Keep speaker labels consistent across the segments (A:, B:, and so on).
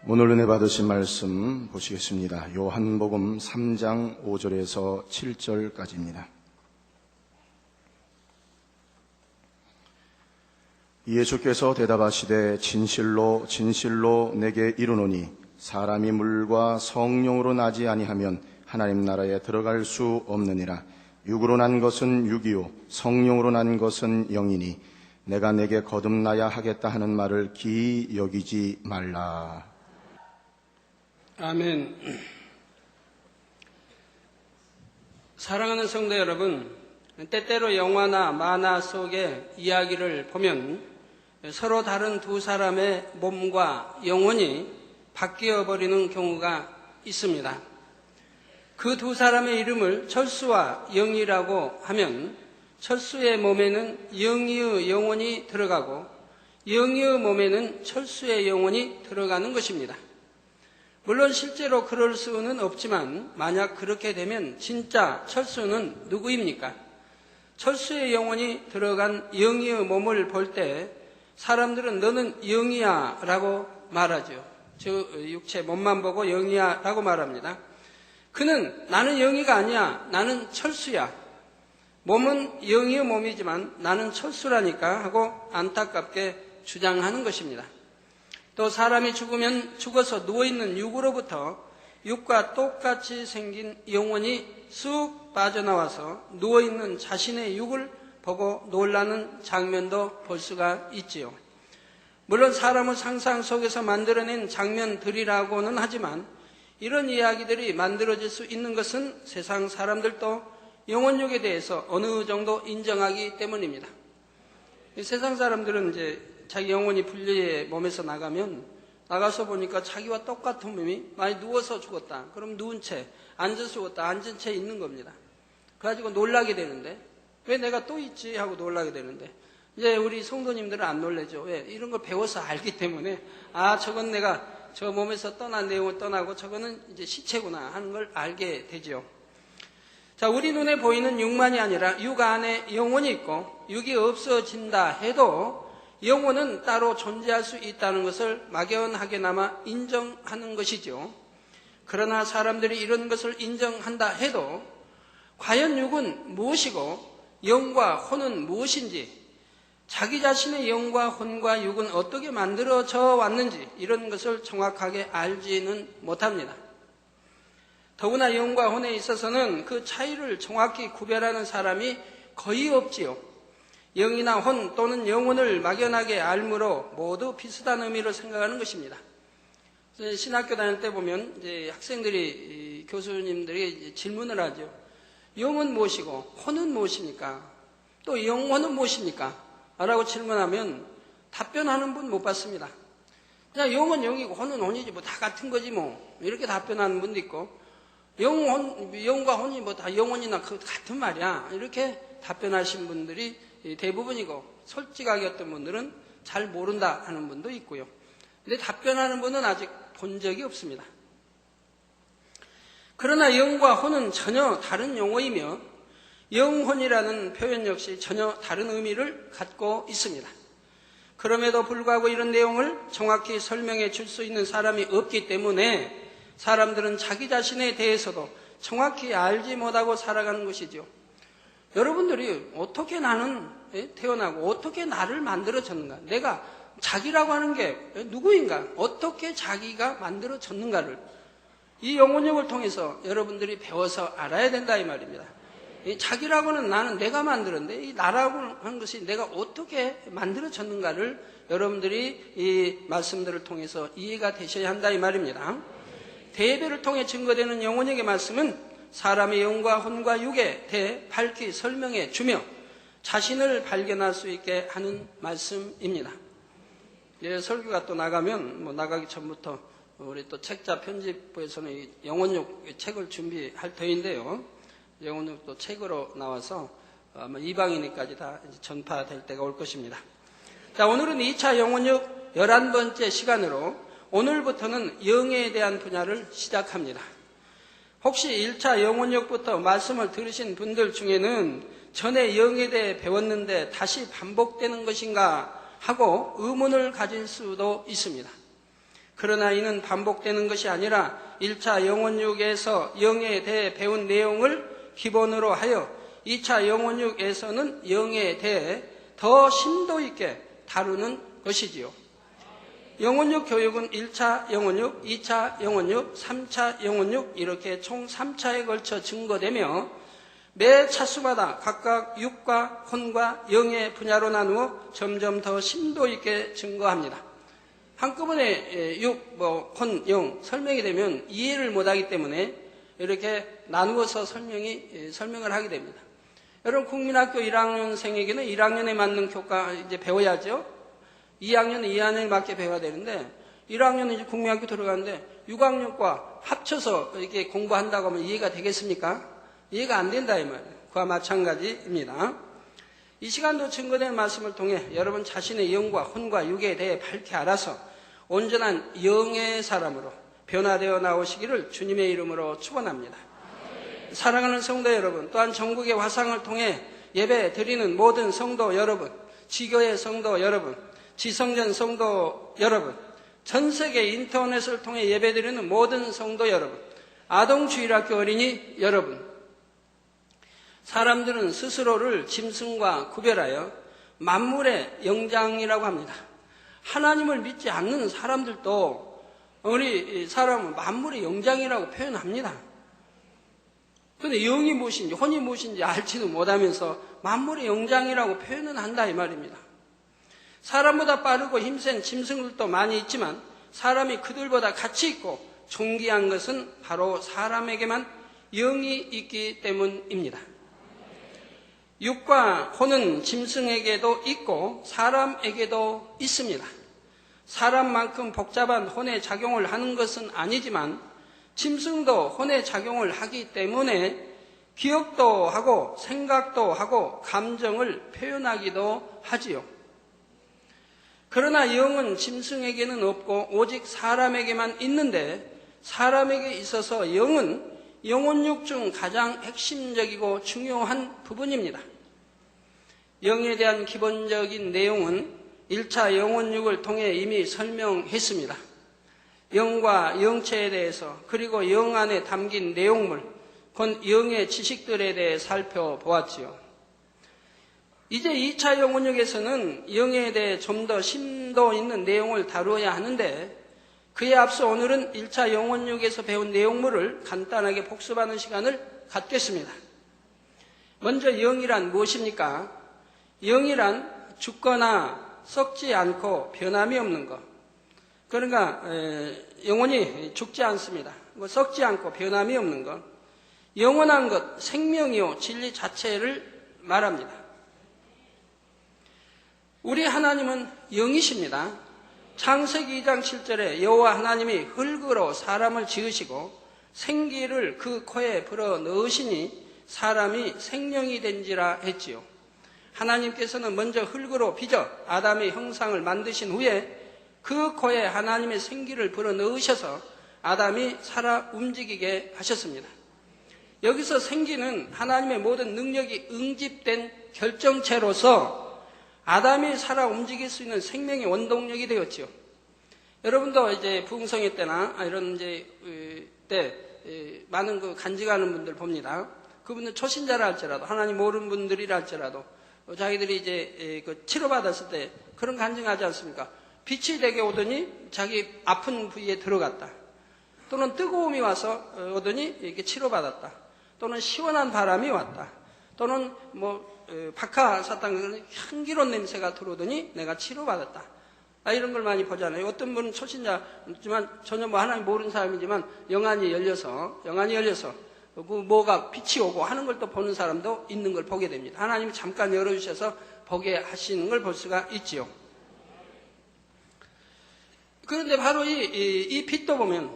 A: 오늘 은혜 받으신 말씀 보시겠습니다. 요한복음 3장 5절에서 7절까지입니다. 이에 주께서 대답하시되 진실로 진실로 내게 이르노니 사람이 물과 성령으로 나지 아니하면 하나님 나라에 들어갈 수 없느니라. 육으로 난 것은 육이요 성령으로 난 것은 영이니 내가 내게 거듭나야 하겠다 하는 말을 기이 여기지 말라.
B: 아멘. 사랑하는 성도 여러분, 때때로 영화나 만화 속의 이야기를 보면 서로 다른 두 사람의 몸과 영혼이 바뀌어 버리는 경우가 있습니다. 그 두 사람의 이름을 철수와 영이라고 하면 철수의 몸에는 영이의 영혼이 들어가고 영이의 몸에는 철수의 영혼이 들어가는 것입니다. 물론 실제로 그럴 수는 없지만 만약 그렇게 되면 진짜 철수는 누구입니까? 철수의 영혼이 들어간 영이의 몸을 볼 때 사람들은 너는 영이야 라고 말하죠. 저 육체 몸만 보고 영이야 라고 말합니다. 그는 나는 영이가 아니야, 나는 철수야. 몸은 영이의 몸이지만 나는 철수라니까 하고 안타깝게 주장하는 것입니다. 또 사람이 죽으면 죽어서 누워있는 육으로부터 육과 똑같이 생긴 영혼이 쑥 빠져나와서 누워있는 자신의 육을 보고 놀라는 장면도 볼 수가 있지요. 물론 사람의 상상 속에서 만들어낸 장면들이라고는 하지만 이런 이야기들이 만들어질 수 있는 것은 세상 사람들도 영혼육에 대해서 어느 정도 인정하기 때문입니다. 세상 사람들은 이제 자기 영혼이 분리의 몸에서 나가서 보니까 자기와 똑같은 몸이 많이 누워서 죽었다. 그럼 누운 채, 앉아서 죽었다. 앉은 채 있는 겁니다. 그래가지고 놀라게 되는데 왜 내가 또 있지 하고 놀라게 되는데 이제 우리 성도님들은 안 놀래죠. 왜? 이런 걸 배워서 알기 때문에 저건 내가 저 몸에서 떠난 내용을 떠나고 저거는 이제 시체구나 하는 걸 알게 되죠. 자, 우리 눈에 보이는 육만이 아니라 육 안에 영혼이 있고 육이 없어진다 해도 영혼은 따로 존재할 수 있다는 것을 막연하게나마 인정하는 것이죠. 그러나 사람들이 이런 것을 인정한다 해도 과연 육은 무엇이고 영과 혼은 무엇인지, 자기 자신의 영과 혼과 육은 어떻게 만들어져 왔는지 이런 것을 정확하게 알지는 못합니다. 더구나 영과 혼에 있어서는 그 차이를 정확히 구별하는 사람이 거의 없지요. 영이나 혼 또는 영혼을 막연하게 알므로 모두 비슷한 의미로 생각하는 것입니다. 신학교 다닐 때 보면 이제 학생들이 교수님들이 질문을 하죠. 영은 무엇이고 혼은 무엇입니까? 또 영혼은 무엇입니까? 라고 질문하면 답변하는 분 못 봤습니다. 그냥 영은 영이고 혼은 혼이지 뭐 다 같은 거지 뭐 이렇게 답변하는 분도 있고 영과 혼이 뭐 다 영혼이나 같은 말이야 이렇게 답변하신 분들이 대부분이고 솔직하게 어떤 분들은 잘 모른다 하는 분도 있고요. 근데 답변하는 분은 아직 본 적이 없습니다. 그러나 영과 혼은 전혀 다른 용어이며 영혼이라는 표현 역시 전혀 다른 의미를 갖고 있습니다. 그럼에도 불구하고 이런 내용을 정확히 설명해 줄 수 있는 사람이 없기 때문에 사람들은 자기 자신에 대해서도 정확히 알지 못하고 살아가는 것이죠. 여러분들이 어떻게 나는 태어나고 어떻게 나를 만들어졌는가, 내가 자기라고 하는 게 누구인가, 어떻게 자기가 만들어졌는가를 이 영혼력을 통해서 여러분들이 배워서 알아야 된다 이 말입니다. 이 자기라고는 나는 내가 만들었는데 이 나라고 하는 것이 내가 어떻게 만들어졌는가를 여러분들이 이 말씀들을 통해서 이해가 되셔야 한다 이 말입니다. 대예배를 통해 증거되는 영혼력의 말씀은 사람의 영과 혼과 육에 대해 밝히 설명해 주며 자신을 발견할 수 있게 하는 말씀입니다. 설교가 또 나가면 나가기 전부터 우리 또 책자 편집부에서는 이 영혼육 책을 준비할 터인데요. 영혼육도 책으로 나와서 아마 이방인에까지 다 전파될 때가 올 것입니다. 자, 오늘은 2차 영혼육 11번째 시간으로 오늘부터는 영에 대한 분야를 시작합니다. 혹시 1차 영혼육부터 말씀을 들으신 분들 중에는 전에 영에 대해 배웠는데 다시 반복되는 것인가 하고 의문을 가질 수도 있습니다. 그러나 이는 반복되는 것이 아니라 1차 영혼육에서 영에 대해 배운 내용을 기본으로 하여 2차 영혼육에서는 영에 대해 더 심도 있게 다루는 것이지요. 영혼육 교육은 1차 영혼육, 2차 영혼육, 3차 영혼육 이렇게 총 3차에 걸쳐 증거되며 매 차수마다 각각 육과 혼과 영의 분야로 나누어 점점 더 심도 있게 증거합니다. 한꺼번에 육, 혼, 영 설명이 되면 이해를 못하기 때문에 이렇게 나누어서 설명을 하게 됩니다. 여러분 국민학교 1학년생에게는 1학년에 맞는 교과 이제 배워야죠. 2학년은 2학년에 맞게 배워야 되는데 1학년은 이제 국민학교 들어가는데 6학년과 합쳐서 이렇게 공부한다고 하면 이해가 되겠습니까? 이해가 안 된다 이 말이에요. 그와 마찬가지입니다. 이 시간도 증거된 말씀을 통해 여러분 자신의 영과 혼과 육에 대해 밝히 알아서 온전한 영의 사람으로 변화되어 나오시기를 주님의 이름으로 축원합니다. 사랑하는 성도 여러분, 또한 전국의 화상을 통해 예배 드리는 모든 성도 여러분, 지교의 성도 여러분, 지성전 성도 여러분, 전 세계 인터넷을 통해 예배 드리는 모든 성도 여러분, 아동주일학교 어린이 여러분, 사람들은 스스로를 짐승과 구별하여 만물의 영장이라고 합니다. 하나님을 믿지 않는 사람들도 우리 사람은 만물의 영장이라고 표현합니다. 그런데 영이 무엇인지 혼이 무엇인지 알지도 못하면서 만물의 영장이라고 표현은 한다 이 말입니다. 사람보다 빠르고 힘센 짐승들도 많이 있지만 사람이 그들보다 가치 있고 존귀한 것은 바로 사람에게만 영이 있기 때문입니다. 육과 혼은 짐승에게도 있고 사람에게도 있습니다. 사람만큼 복잡한 혼의 작용을 하는 것은 아니지만 짐승도 혼의 작용을 하기 때문에 기억도 하고 생각도 하고 감정을 표현하기도 하지요. 그러나 영은 짐승에게는 없고 오직 사람에게만 있는데 사람에게 있어서 영은 영혼육 중 가장 핵심적이고 중요한 부분입니다. 영에 대한 기본적인 내용은 1차 영혼육을 통해 이미 설명했습니다. 영과 영체에 대해서 그리고 영 안에 담긴 내용물, 곧 영의 지식들에 대해 살펴보았지요. 이제 2차 영혼육에서는 영에 대해 좀 더 심도 있는 내용을 다루어야 하는데 그에 앞서 오늘은 1차 영혼육에서 배운 내용물을 간단하게 복습하는 시간을 갖겠습니다. 먼저 영이란 무엇입니까? 영이란 죽거나 썩지 않고 변함이 없는 것. 그러니까 영혼이 죽지 않습니다. 썩지 않고 변함이 없는 것. 영원한 것, 생명이요 진리 자체를 말합니다. 우리 하나님은 영이십니다. 창세기 2장 7절에 여호와 하나님이 흙으로 사람을 지으시고 생기를 그 코에 불어 넣으시니 사람이 생명이 된지라 했지요. 하나님께서는 먼저 흙으로 빚어 아담의 형상을 만드신 후에 그 코에 하나님의 생기를 불어 넣으셔서 아담이 살아 움직이게 하셨습니다. 여기서 생기는 하나님의 모든 능력이 응집된 결정체로서 아담이 살아 움직일 수 있는 생명의 원동력이 되었죠. 여러분도 이제 부흥성회 때나 이런 이제 때 많은 그 간직하는 분들 봅니다. 그분들 초신자라 할지라도 하나님 모르는 분들이라 할지라도 자기들이 이제 그 치료받았을 때 그런 간증하지 않습니까? 빛이 되게 오더니 자기 아픈 부위에 들어갔다. 또는 뜨거움이 와서 오더니 이렇게 치료받았다. 또는 시원한 바람이 왔다. 또는 박하사탕 향기로운 냄새가 들어오더니 내가 치료받았다. 이런 걸 많이 보잖아요. 어떤 분은 초신자지만 전혀 하나님 모르는 사람이지만 영안이 열려서 그 뭐가 빛이 오고 하는 걸 또 보는 사람도 있는 걸 보게 됩니다. 하나님이 잠깐 열어주셔서 보게 하시는 걸 볼 수가 있지요. 그런데 바로 이 빛도 보면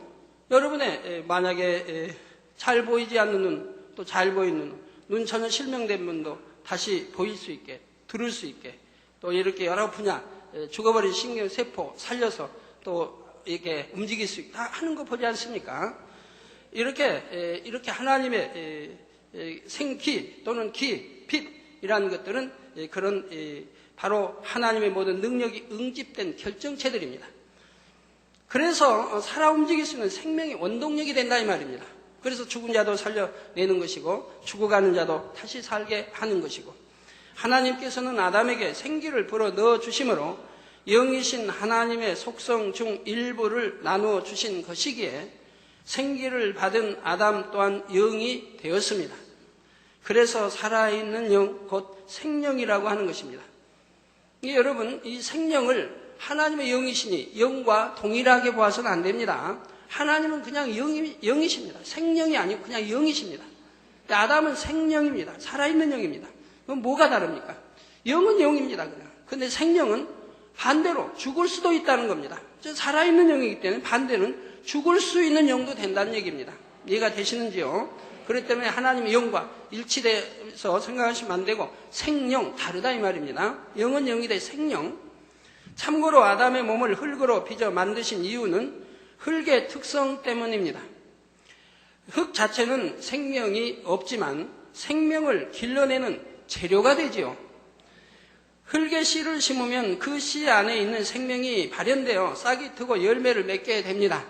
B: 여러분의 만약에 잘 보이지 않는 눈, 또 잘 보이는 눈 전혀 실명된 분도 다시 보일 수 있게, 들을 수 있게, 또 이렇게 여러 분야, 죽어버린 신경세포 살려서 또 이렇게 움직일 수 있게 하는 거 보지 않습니까? 이렇게 하나님의 생기 또는 빛이라는 것들은 그런 바로 하나님의 모든 능력이 응집된 결정체들입니다. 그래서 살아 움직일 수 있는 생명의 원동력이 된다 이 말입니다. 그래서 죽은 자도 살려내는 것이고 죽어가는 자도 다시 살게 하는 것이고, 하나님께서는 아담에게 생기를 불어 넣어 주심으로 영이신 하나님의 속성 중 일부를 나누어 주신 것이기에 생기를 받은 아담 또한 영이 되었습니다. 그래서 살아있는 영, 곧 생명이라고 하는 것입니다. 여러분, 이 생명을 하나님의 영이시니 영과 동일하게 보아서는 안 됩니다. 하나님은 그냥 영이십니다. 생명이 아니고 그냥 영이십니다. 아담은 생명입니다. 살아있는 영입니다. 그럼 뭐가 다릅니까? 영은 영입니다. 그냥. 근데 생명은 반대로 죽을 수도 있다는 겁니다. 살아있는 영이기 때문에 반대는 죽을 수 있는 영도 된다는 얘기입니다. 이해가 되시는지요? 그렇기 때문에 하나님의 영과 일치돼서 생각하시면 안 되고, 생영 다르다 이 말입니다. 영은 영이 돼 생영. 참고로 아담의 몸을 흙으로 빚어 만드신 이유는 흙의 특성 때문입니다. 흙 자체는 생명이 없지만 생명을 길러내는 재료가 되지요. 흙에 씨를 심으면 그 씨 안에 있는 생명이 발현되어 싹이 트고 열매를 맺게 됩니다.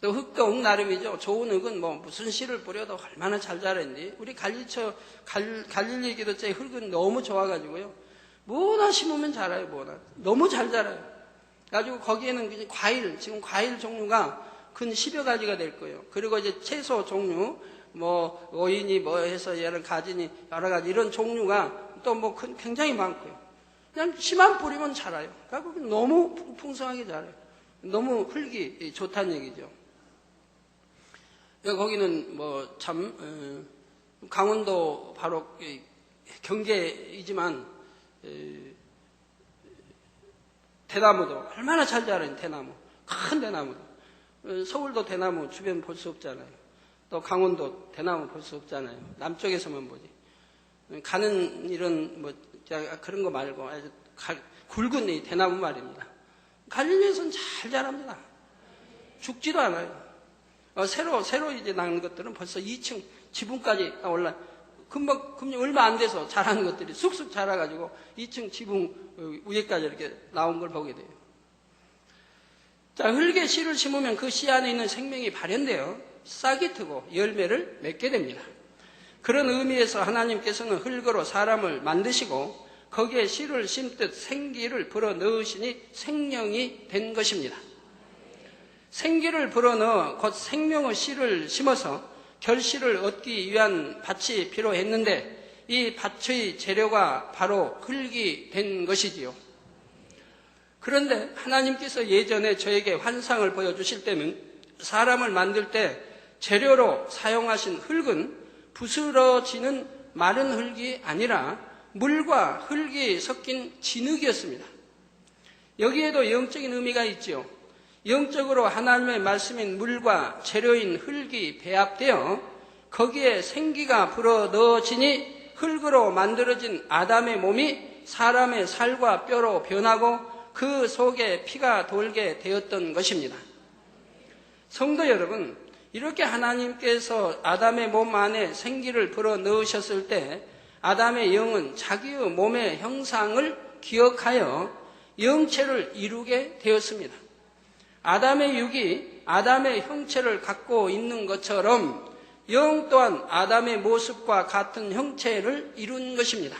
B: 또 흙도 흙 나름이죠. 좋은 흙은 뭐 무슨 씨를 뿌려도 얼마나 잘 자라는지. 우리 갈릴리 기도처에 흙은 너무 좋아가지고요, 뭐나 심으면 자라요. 뭐나 너무 잘 자라요. 가지고 거기에는 지금 과일 종류가 근 10여 가지가 될 거예요. 그리고 이제 채소 종류, 뭐 오이니 뭐 해서 얘는 가지니 여러 가지 이런 종류가 또 뭐 굉장히 많고요. 그냥 씨만 뿌리면 자라요. 그러니까 너무 풍성하게 자라요. 너무 흙이 좋다는 얘기죠. 거기는 뭐 참 강원도 바로 경계이지만 대나무도 얼마나 잘 자라요. 대나무, 큰 대나무도. 서울도 대나무 주변 볼 수 없잖아요. 또 강원도 대나무 볼 수 없잖아요. 남쪽에서만 보지. 가는 이런 뭐 그런 거 말고 아주 굵은 이 대나무 말입니다. 갈릴리에서는 잘 자랍니다. 죽지도 않아요. 새로 이제 나는 것들은 벌써 2층 지붕까지 올라, 금방 얼마 안 돼서 자라는 것들이 쑥쑥 자라가지고 2층 지붕 위에까지 이렇게 나온 걸 보게 돼요. 자, 흙에 씨를 심으면 그 씨 안에 있는 생명이 발현되어 싹이 트고 열매를 맺게 됩니다. 그런 의미에서 하나님께서는 흙으로 사람을 만드시고 거기에 씨를 심듯 생기를 불어 넣으시니 생명이 된 것입니다. 생기를 불어넣어 곧 생명의 씨를 심어서 결실을 얻기 위한 밭이 필요했는데 이 밭의 재료가 바로 흙이 된 것이지요. 그런데 하나님께서 예전에 저에게 환상을 보여주실 때는 사람을 만들 때 재료로 사용하신 흙은 부스러지는 마른 흙이 아니라 물과 흙이 섞인 진흙이었습니다. 여기에도 영적인 의미가 있죠. 영적으로 하나님의 말씀인 물과 재료인 흙이 배합되어 거기에 생기가 불어 넣어지니 흙으로 만들어진 아담의 몸이 사람의 살과 뼈로 변하고 그 속에 피가 돌게 되었던 것입니다. 성도 여러분, 이렇게 하나님께서 아담의 몸 안에 생기를 불어 넣으셨을 때 아담의 영은 자기의 몸의 형상을 기억하여 영체를 이루게 되었습니다. 아담의 육이 아담의 형체를 갖고 있는 것처럼 영 또한 아담의 모습과 같은 형체를 이룬 것입니다.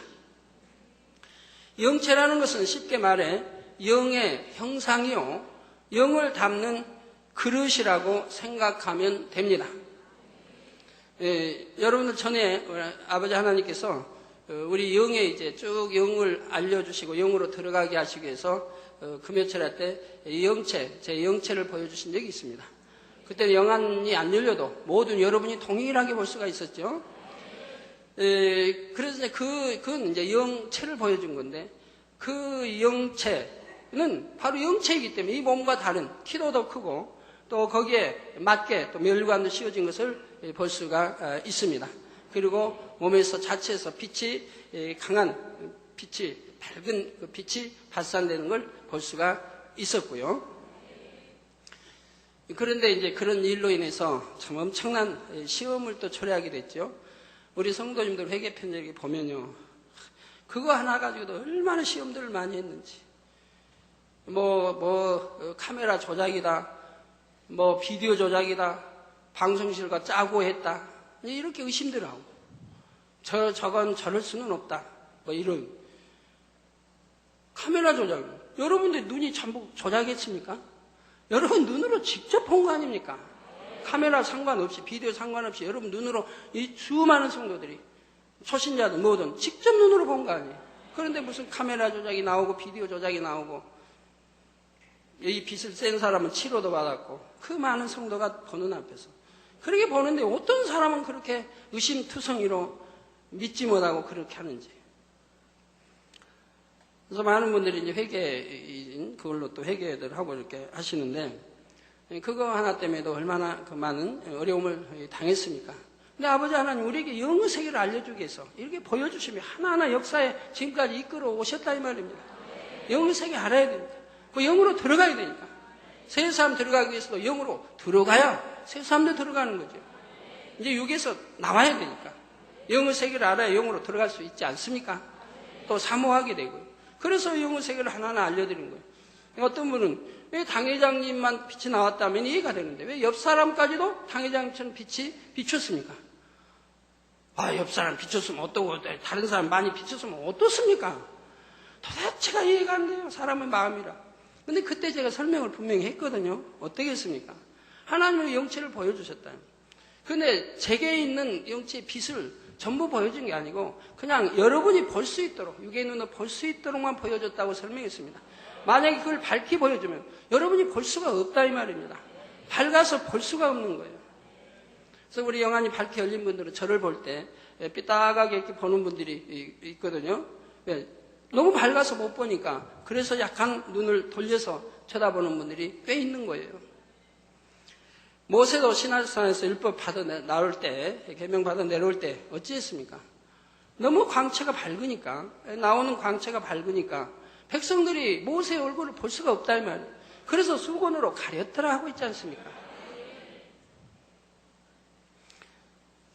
B: 영체라는 것은 쉽게 말해 영의 형상이요, 영을 담는 그릇이라고 생각하면 됩니다. 여러분들 전에 아버지 하나님께서 우리 영에 이제 쭉 영을 알려주시고 영으로 들어가게 하시기 위해서 그 며칠 할 때 영체, 제 영체를 보여주신 적이 있습니다. 그때는 영안이 안 열려도 모든 여러분이 동일하게 볼 수가 있었죠. 그래서 이제 그건 이제 영체를 보여준 건데 그 영체는 바로 영체이기 때문에 이 몸과 다른 키도 더 크고 또 거기에 맞게 또 멸관도 씌워진 것을 볼 수가 있습니다. 그리고 몸에서 자체에서 빛이 강한 빛이 밝은 그 빛이 발산되는 걸 볼 수가 있었고요. 그런데 이제 그런 일로 인해서 참 엄청난 시험을 또 초래하게 됐죠. 우리 성도님들 회개 편지를 보면요, 그거 하나 가지고도 얼마나 시험들을 많이 했는지. 카메라 조작이다, 비디오 조작이다, 방송실과 짜고 했다, 이렇게 의심들 하고, 저건 저럴 수는 없다, 이런. 카메라 조작. 여러분들 눈이 전부 조작했습니까? 여러분 눈으로 직접 본 거 아닙니까? 카메라 상관없이, 비디오 상관없이 여러분 눈으로 이 수많은 성도들이, 초신자들 뭐든 직접 눈으로 본 거 아니에요. 그런데 무슨 카메라 조작이 나오고 비디오 조작이 나오고, 이 빚을 센 사람은 치료도 받았고, 그 많은 성도가 보는 앞에서 그렇게 보는데 어떤 사람은 그렇게 의심투성이로 믿지 못하고 그렇게 하는지. 그래서 많은 분들이 이제 회개, 그걸로 또 회개를 하고 이렇게 하시는데, 그거 하나 때문에도 얼마나 그 많은 어려움을 당했습니까? 근데 아버지 하나님 우리에게 영의 세계를 알려주기 위해서 이렇게 보여주시면 하나하나 역사에 지금까지 이끌어 오셨다 이 말입니다. 영의 세계 알아야 됩니다. 그 영으로 들어가야 되니까. 새 사람 들어가기 위해서도 영으로 들어가야 새 사람도 들어가는 거죠. 이제 육에서 나와야 되니까. 영의 세계를 알아야 영으로 들어갈 수 있지 않습니까? 또 사모하게 되고요. 그래서 영의 세계를 하나하나 알려드린 거예요. 어떤 분은 왜 당회장님만 빛이 나왔다면 이해가 되는데 왜 옆 사람까지도 당회장처럼 빛이 비췄습니까? 옆 사람 비췄으면 어떠고 다른 사람 많이 비췄으면 어떻습니까? 도대체가 이해가 안 돼요. 사람의 마음이라. 근데 그때 제가 설명을 분명히 했거든요. 어떻겠습니까? 하나님의 영체를 보여주셨다. 근데 제게 있는 영체의 빛을 전부 보여준 게 아니고 그냥 여러분이 볼 수 있도록, 육의 눈으로 볼 수 있도록만 보여줬다고 설명했습니다. 만약에 그걸 밝히 보여주면 여러분이 볼 수가 없다 이 말입니다. 밝아서 볼 수가 없는 거예요. 그래서 우리 영안이 밝게 열린 분들은 저를 볼 때 삐딱하게 이렇게 보는 분들이 있거든요. 너무 밝아서 못 보니까 그래서 약간 눈을 돌려서 쳐다보는 분들이 꽤 있는 거예요. 모세도 시내산에서 율법 받아 나올 때, 계명 받아 내려올 때 어찌했습니까? 너무 광채가 밝으니까, 나오는 광채가 밝으니까 백성들이 모세의 얼굴을 볼 수가 없다 이 말이에요. 그래서 수건으로 가렸더라 하고 있지 않습니까?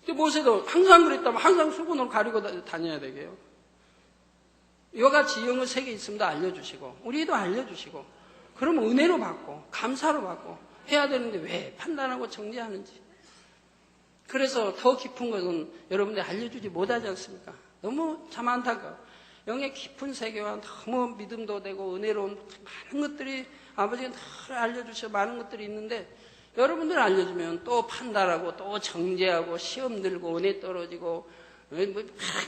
B: 모세도 항상 그랬다면 항상 수건으로 가리고 다녀야 되게요. 이와 같이 영의 세계에 있음도 알려주시고 우리도 알려주시고 그러면 은혜로 받고 감사로 받고 해야 되는데 왜 판단하고 정죄하는지. 그래서 더 깊은 것은 여러분들이 알려주지 못하지 않습니까? 너무 참 안타까워. 영의 깊은 세계와 너무 믿음도 되고 은혜로운 많은 것들이 아버지가 다 알려주셔 많은 것들이 있는데 여러분들 알려주면 또 판단하고 또 정죄하고 시험 들고 은혜 떨어지고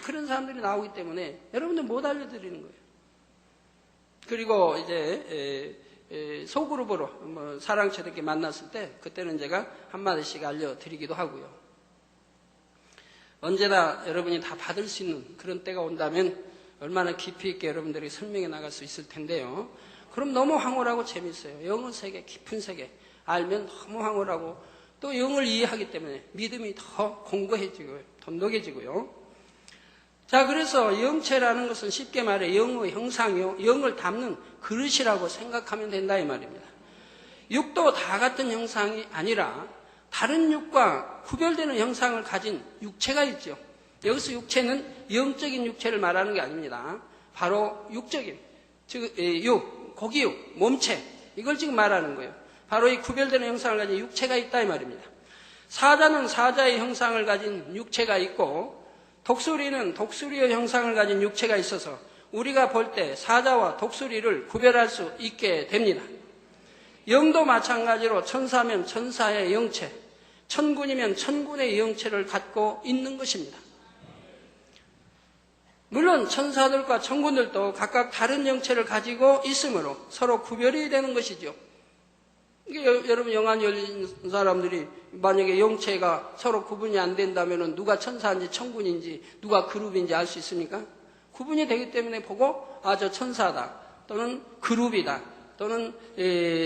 B: 그런 사람들이 나오기 때문에 여러분들 못 알려드리는 거예요. 그리고 이제 소그룹으로 사랑처럼 만났을 때 그때는 제가 한마디씩 알려드리기도 하고요. 언제나 여러분이 다 받을 수 있는 그런 때가 온다면 얼마나 깊이 있게 여러분들이 설명해 나갈 수 있을 텐데요. 그럼 너무 황홀하고 재밌어요. 영의 세계, 깊은 세계 알면 너무 황홀하고 또 영을 이해하기 때문에 믿음이 더 공고해지고요. 돈독해지고요. 자, 그래서 영체라는 것은 쉽게 말해 영의 형상이요. 영을 담는 그릇이라고 생각하면 된다 이 말입니다. 육도 다 같은 형상이 아니라 다른 육과 구별되는 형상을 가진 육체가 있죠. 여기서 육체는 영적인 육체를 말하는 게 아닙니다. 바로 육적인, 즉 고기육, 몸체 이걸 지금 말하는 거예요. 바로 이 구별되는 형상을 가진 육체가 있다 이 말입니다. 사자는 사자의 형상을 가진 육체가 있고 독수리는 독수리의 형상을 가진 육체가 있어서 우리가 볼 때 사자와 독수리를 구별할 수 있게 됩니다. 영도 마찬가지로 천사면 천사의 영체, 천군이면 천군의 영체를 갖고 있는 것입니다. 물론 천사들과 천군들도 각각 다른 영체를 가지고 있으므로 서로 구별이 되는 것이죠. 여러분 영안 열린 사람들이 만약에 영체가 서로 구분이 안 된다면 누가 천사인지 천군인지 누가 그룹인지 알 수 있습니까? 구분이 되기 때문에 보고 저 천사다 또는 그룹이다 또는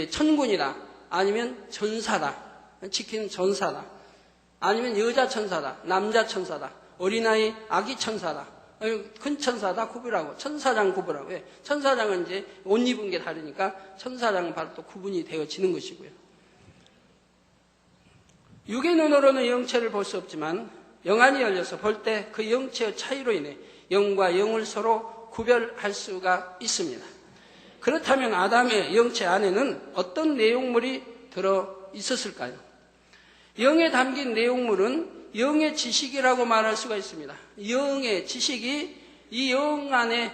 B: 천군이다 아니면 전사다 지키는 전사다 아니면 여자 천사다 남자 천사다 어린아이 아기 천사다 큰 천사다 구분하고 천사장 구분하고 천사장은 이제 옷 입은 게 다르니까 천사장은 바로 또 구분이 되어지는 것이고요. 육의 눈으로는 영체를 볼 수 없지만 영안이 열려서 볼 때 그 영체의 차이로 인해 영과 영을 서로 구별할 수가 있습니다. 그렇다면 아담의 영체 안에는 어떤 내용물이 들어 있었을까요? 영에 담긴 내용물은 영의 지식이라고 말할 수가 있습니다. 영의 지식이 이 영 안에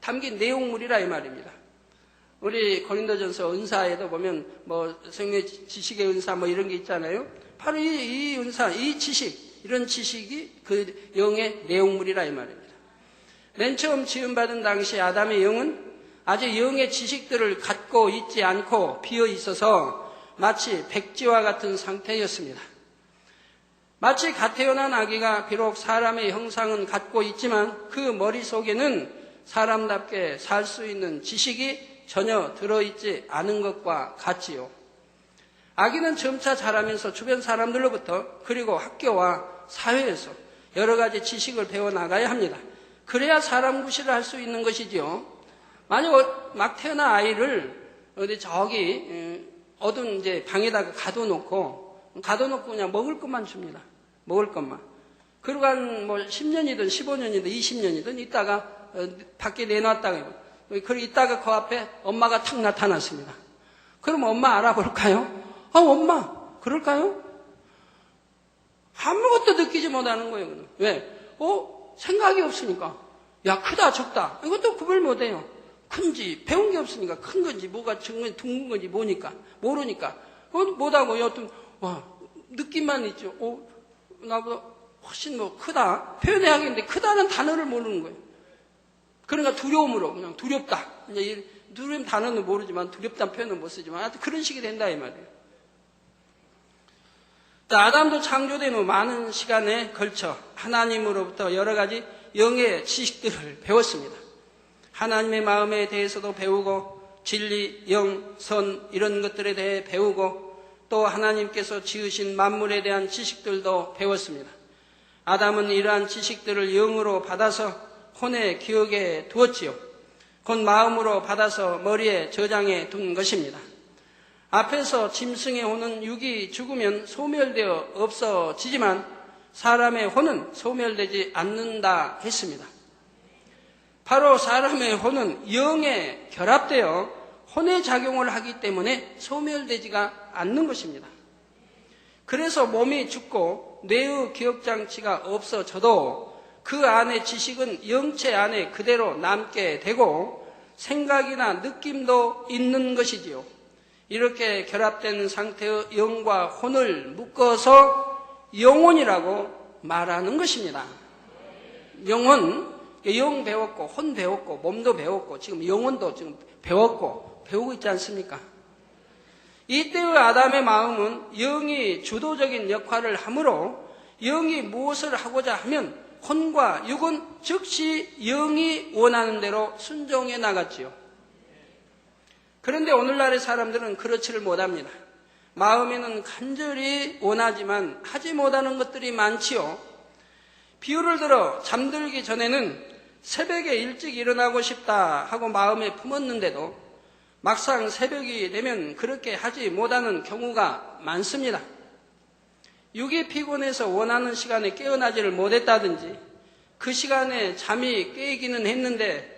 B: 담긴 내용물이라 이 말입니다. 우리 고린도전서 은사에도 보면 뭐 성령의 지식의 은사 뭐 이런 게 있잖아요. 바로 이 은사, 이 지식, 이런 지식이 그 영의 내용물이라 이 말입니다. 맨 처음 지음받은 당시 아담의 영은 아직 영의 지식들을 갖고 있지 않고 비어 있어서 마치 백지와 같은 상태였습니다. 마치 갓 태어난 아기가 비록 사람의 형상은 갖고 있지만 그 머릿속에는 사람답게 살 수 있는 지식이 전혀 들어있지 않은 것과 같지요. 아기는 점차 자라면서 주변 사람들로부터 그리고 학교와 사회에서 여러 가지 지식을 배워나가야 합니다. 그래야 사람 구실을 할 수 있는 것이지요. 만약 막 태어난 아이를 어디 저기 어두운 이제 방에다가 가둬놓고 그냥 먹을 것만 줍니다. 먹을 것만. 그러고 한 뭐 10년이든 15년이든 20년이든 있다가 밖에 내놨다가 그리고 있다가 그 앞에 엄마가 탁 나타났습니다. 그럼 엄마 알아볼까요? 엄마 그럴까요? 아무것도 느끼지 못하는 거예요. 그럼. 왜? 생각이 없으니까. 야 크다 적다 이것도 구별 못해요. 큰지 배운 게 없으니까 큰 건지 뭐가 정말 둥근 건지 모르니까 못하고 여튼 느낌만 있죠. 나보다 훨씬 뭐 크다 표현해야겠는데 크다는 단어를 모르는 거예요. 그러니까 두려움으로 그냥 두렵다. 이제 두려움 단어는 모르지만 두렵다는 표현은 못 쓰지만 하여튼 그런 식이 된다 이 말이에요. 아담도 창조된 후 많은 시간에 걸쳐 하나님으로부터 여러 가지 영의 지식들을 배웠습니다. 하나님의 마음에 대해서도 배우고 진리, 영, 선 이런 것들에 대해 배우고 또 하나님께서 지으신 만물에 대한 지식들도 배웠습니다. 아담은 이러한 지식들을 영으로 받아서 혼의 기억에 두었지요. 곧 마음으로 받아서 머리에 저장해 둔 것입니다. 앞에서 짐승의 혼은 육이 죽으면 소멸되어 없어지지만 사람의 혼은 소멸되지 않는다 했습니다. 바로 사람의 혼은 영에 결합되어 혼의 작용을 하기 때문에 소멸되지가 않는 것입니다. 그래서 몸이 죽고 뇌의 기억장치가 없어져도 그 안의 지식은 영체 안에 그대로 남게 되고 생각이나 느낌도 있는 것이지요. 이렇게 결합된 상태의 영과 혼을 묶어서 영혼이라고 말하는 것입니다. 영혼, 영 배웠고 혼 배웠고 몸도 배웠고 지금 영혼도 지금 배우고 있지 않습니까? 이때의 아담의 마음은 영이 주도적인 역할을 하므로 영이 무엇을 하고자 하면 혼과 육은 즉시 영이 원하는 대로 순종해 나갔지요. 그런데 오늘날의 사람들은 그렇지를 못합니다. 마음에는 간절히 원하지만 하지 못하는 것들이 많지요. 비유를 들어 잠들기 전에는 새벽에 일찍 일어나고 싶다 하고 마음에 품었는데도 막상 새벽이 되면 그렇게 하지 못하는 경우가 많습니다. 육이 피곤해서 원하는 시간에 깨어나지를 못했다든지 그 시간에 잠이 깨기는 했는데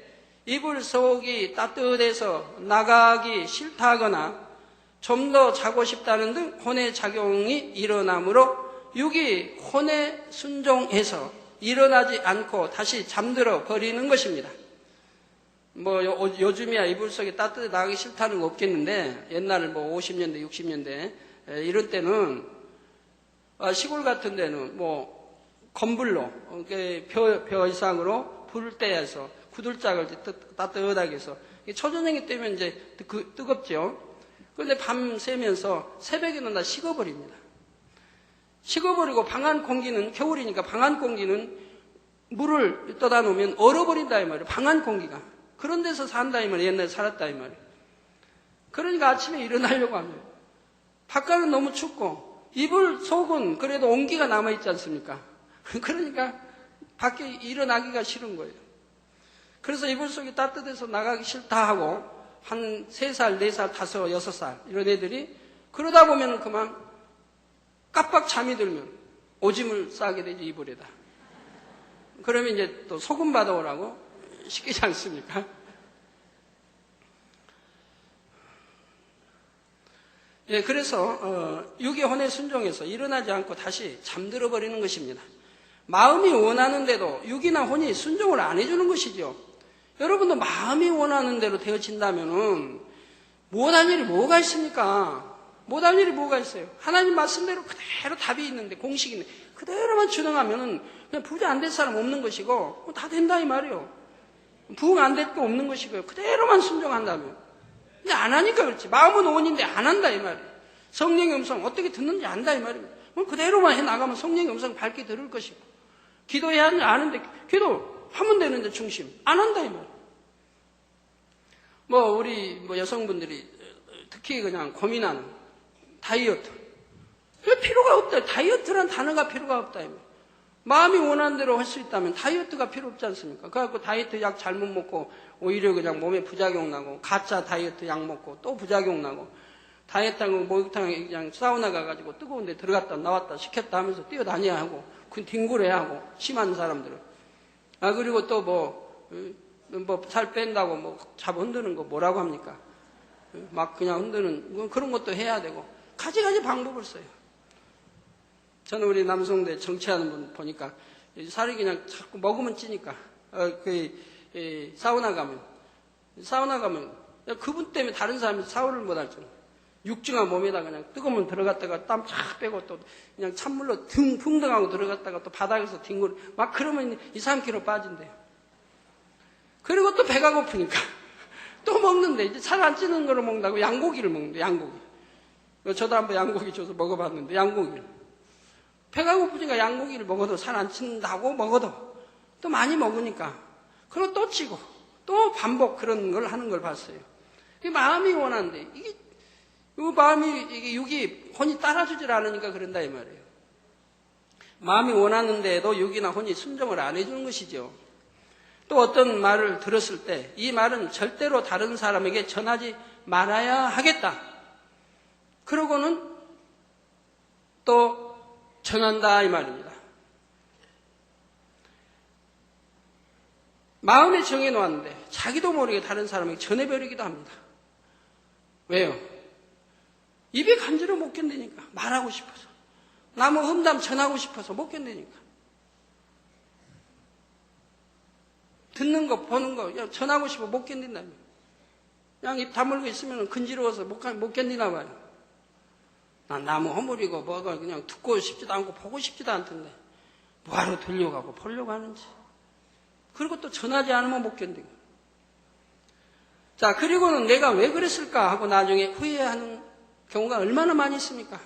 B: 이불 속이 따뜻해서 나가기 싫다거나 좀 더 자고 싶다는 등 혼의 작용이 일어나므로 육이 혼에 순종해서 일어나지 않고 다시 잠들어 버리는 것입니다. 뭐 요즘이야 이불 속에 따뜻해 나가기 싫다는 거 없겠는데 옛날 뭐 50년대 60년대 이런 때는 시골 같은 데는 뭐 건불로 벼 이상으로 불을 떼어서 구들짝을 따뜻하게 해서 초저녁이 되면 이제 뜨겁죠. 그런데 밤 새면서 새벽에는 다 식어버립니다. 식어버리고 방안 공기는 겨울이니까 방안 공기는 물을 떠다 놓으면 얼어버린다 이 말이에요. 방안 공기가. 그런 데서 산다 이 말이에요. 옛날에 살았다 이 말이에요. 그러니까 아침에 일어나려고 하면 바깥은 너무 춥고 이불 속은 그래도 온기가 남아있지 않습니까? 그러니까 밖에 일어나기가 싫은 거예요. 그래서 이불 속이 따뜻해서 나가기 싫다 하고 한 3살, 4살, 5, 6살 이런 애들이 그러다 보면 그만 깜빡 잠이 들면 오줌을 싸게 되죠, 이불에다. 그러면 이제 또 소금 받아오라고 시키지 않습니까? 예, 그래서 육의 혼에 순종해서 일어나지 않고 다시 잠들어 버리는 것입니다. 마음이 원하는데도 육이나 혼이 순종을 안 해주는 것이죠. 여러분도 마음이 원하는 대로 되어진다면은 못할 일이 뭐가 있습니까? 못할 일이 뭐가 있어요? 하나님 말씀대로 그대로 답이 있는데, 공식이 있는데 그대로만 준행하면은 그냥 부자 안 될 사람 없는 것이고 다 된다 이 말이에요. 부흥 안 될 거 없는 것이고요. 그대로만 순종한다면. 근데 안 하니까 그렇지. 마음은 원인데 안 한다 이 말이에요. 성령의 음성 어떻게 듣는지 안다 이 말이에요. 그대로만 해나가면 성령의 음성 밝게 들을 것이고, 기도해야 하는지 아는데 기도하면 되는데 중심 안 한다 이 말이에요. 우리 여성분들이 특히 그냥 고민하는 다이어트. 왜 필요가 없다. 다이어트란 단어가 필요가 없다 이 말이에요. 마음이 원하는 대로 할 수 있다면 다이어트가 필요 없지 않습니까? 그래갖고 다이어트 약 잘못 먹고 오히려 그냥 몸에 부작용 나고, 가짜 다이어트 약 먹고 또 부작용 나고, 다이어트하고 목욕탕에 그냥 사우나 가가지고 뜨거운 데 들어갔다 나왔다 시켰다 하면서 뛰어다녀야 하고, 뒹굴어야 하고, 심한 사람들은. 그리고 또 살 뺀다고 잡 흔드는 거 뭐라고 합니까? 막 그냥 흔드는 그런 것도 해야 되고, 가지가지 방법을 써요. 저는 우리 남성대 정치하는 분 보니까 살이 그냥 자꾸 먹으면 찌니까 사우나 가면 그분 때문에 다른 사람이 샤워를 못할 정도. 육중한 몸에다 그냥 뜨거운 물 들어갔다가 땀 쫙 빼고 또 그냥 찬물로 풍덩하고 들어갔다가 또 바닥에서 뒹굴 막 그러면 2, 3kg 빠진대요. 그리고 또 배가 고프니까 또 먹는데, 이제 살 안 찌는 거로 먹는다고 양고기를 먹는데, 양고기. 저도 한번 양고기 줘서 먹어봤는데, 양고기를. 배가 고프니까 양고기를 먹어도 살 안 찐다고 먹어도 또 많이 먹으니까 그리고 또 찌고 또 반복 그런 걸 하는 걸 봤어요. 마음이 원하는데 이게 육이 혼이 따라주질 않으니까 그런다 이 말이에요. 마음이 원하는데도 육이나 혼이 순종을 안 해주는 것이죠. 또 어떤 말을 들었을 때 이 말은 절대로 다른 사람에게 전하지 말아야 하겠다. 그러고는 또 전한다 이 말입니다. 마음에 정해놓았는데 자기도 모르게 다른 사람에게 전해버리기도 합니다. 왜요? 입이 간지러 못 견디니까, 말하고 싶어서, 나무 험담 전하고 싶어서 못 견디니까, 듣는 거 보는 거 전하고 싶어 못 견딘다며. 그냥 입 다물고 있으면 근지러워서 못 견디나 봐요. 난 나무 허물이고 뭐가 그냥 듣고 싶지도 않고 보고 싶지도 않던데 뭐하러 들려가고 보려고 하는지. 그리고 또 전하지 않으면 못 견디고. 자, 그리고는 내가 왜 그랬을까 하고 나중에 후회하는 경우가 얼마나 많이 있습니까?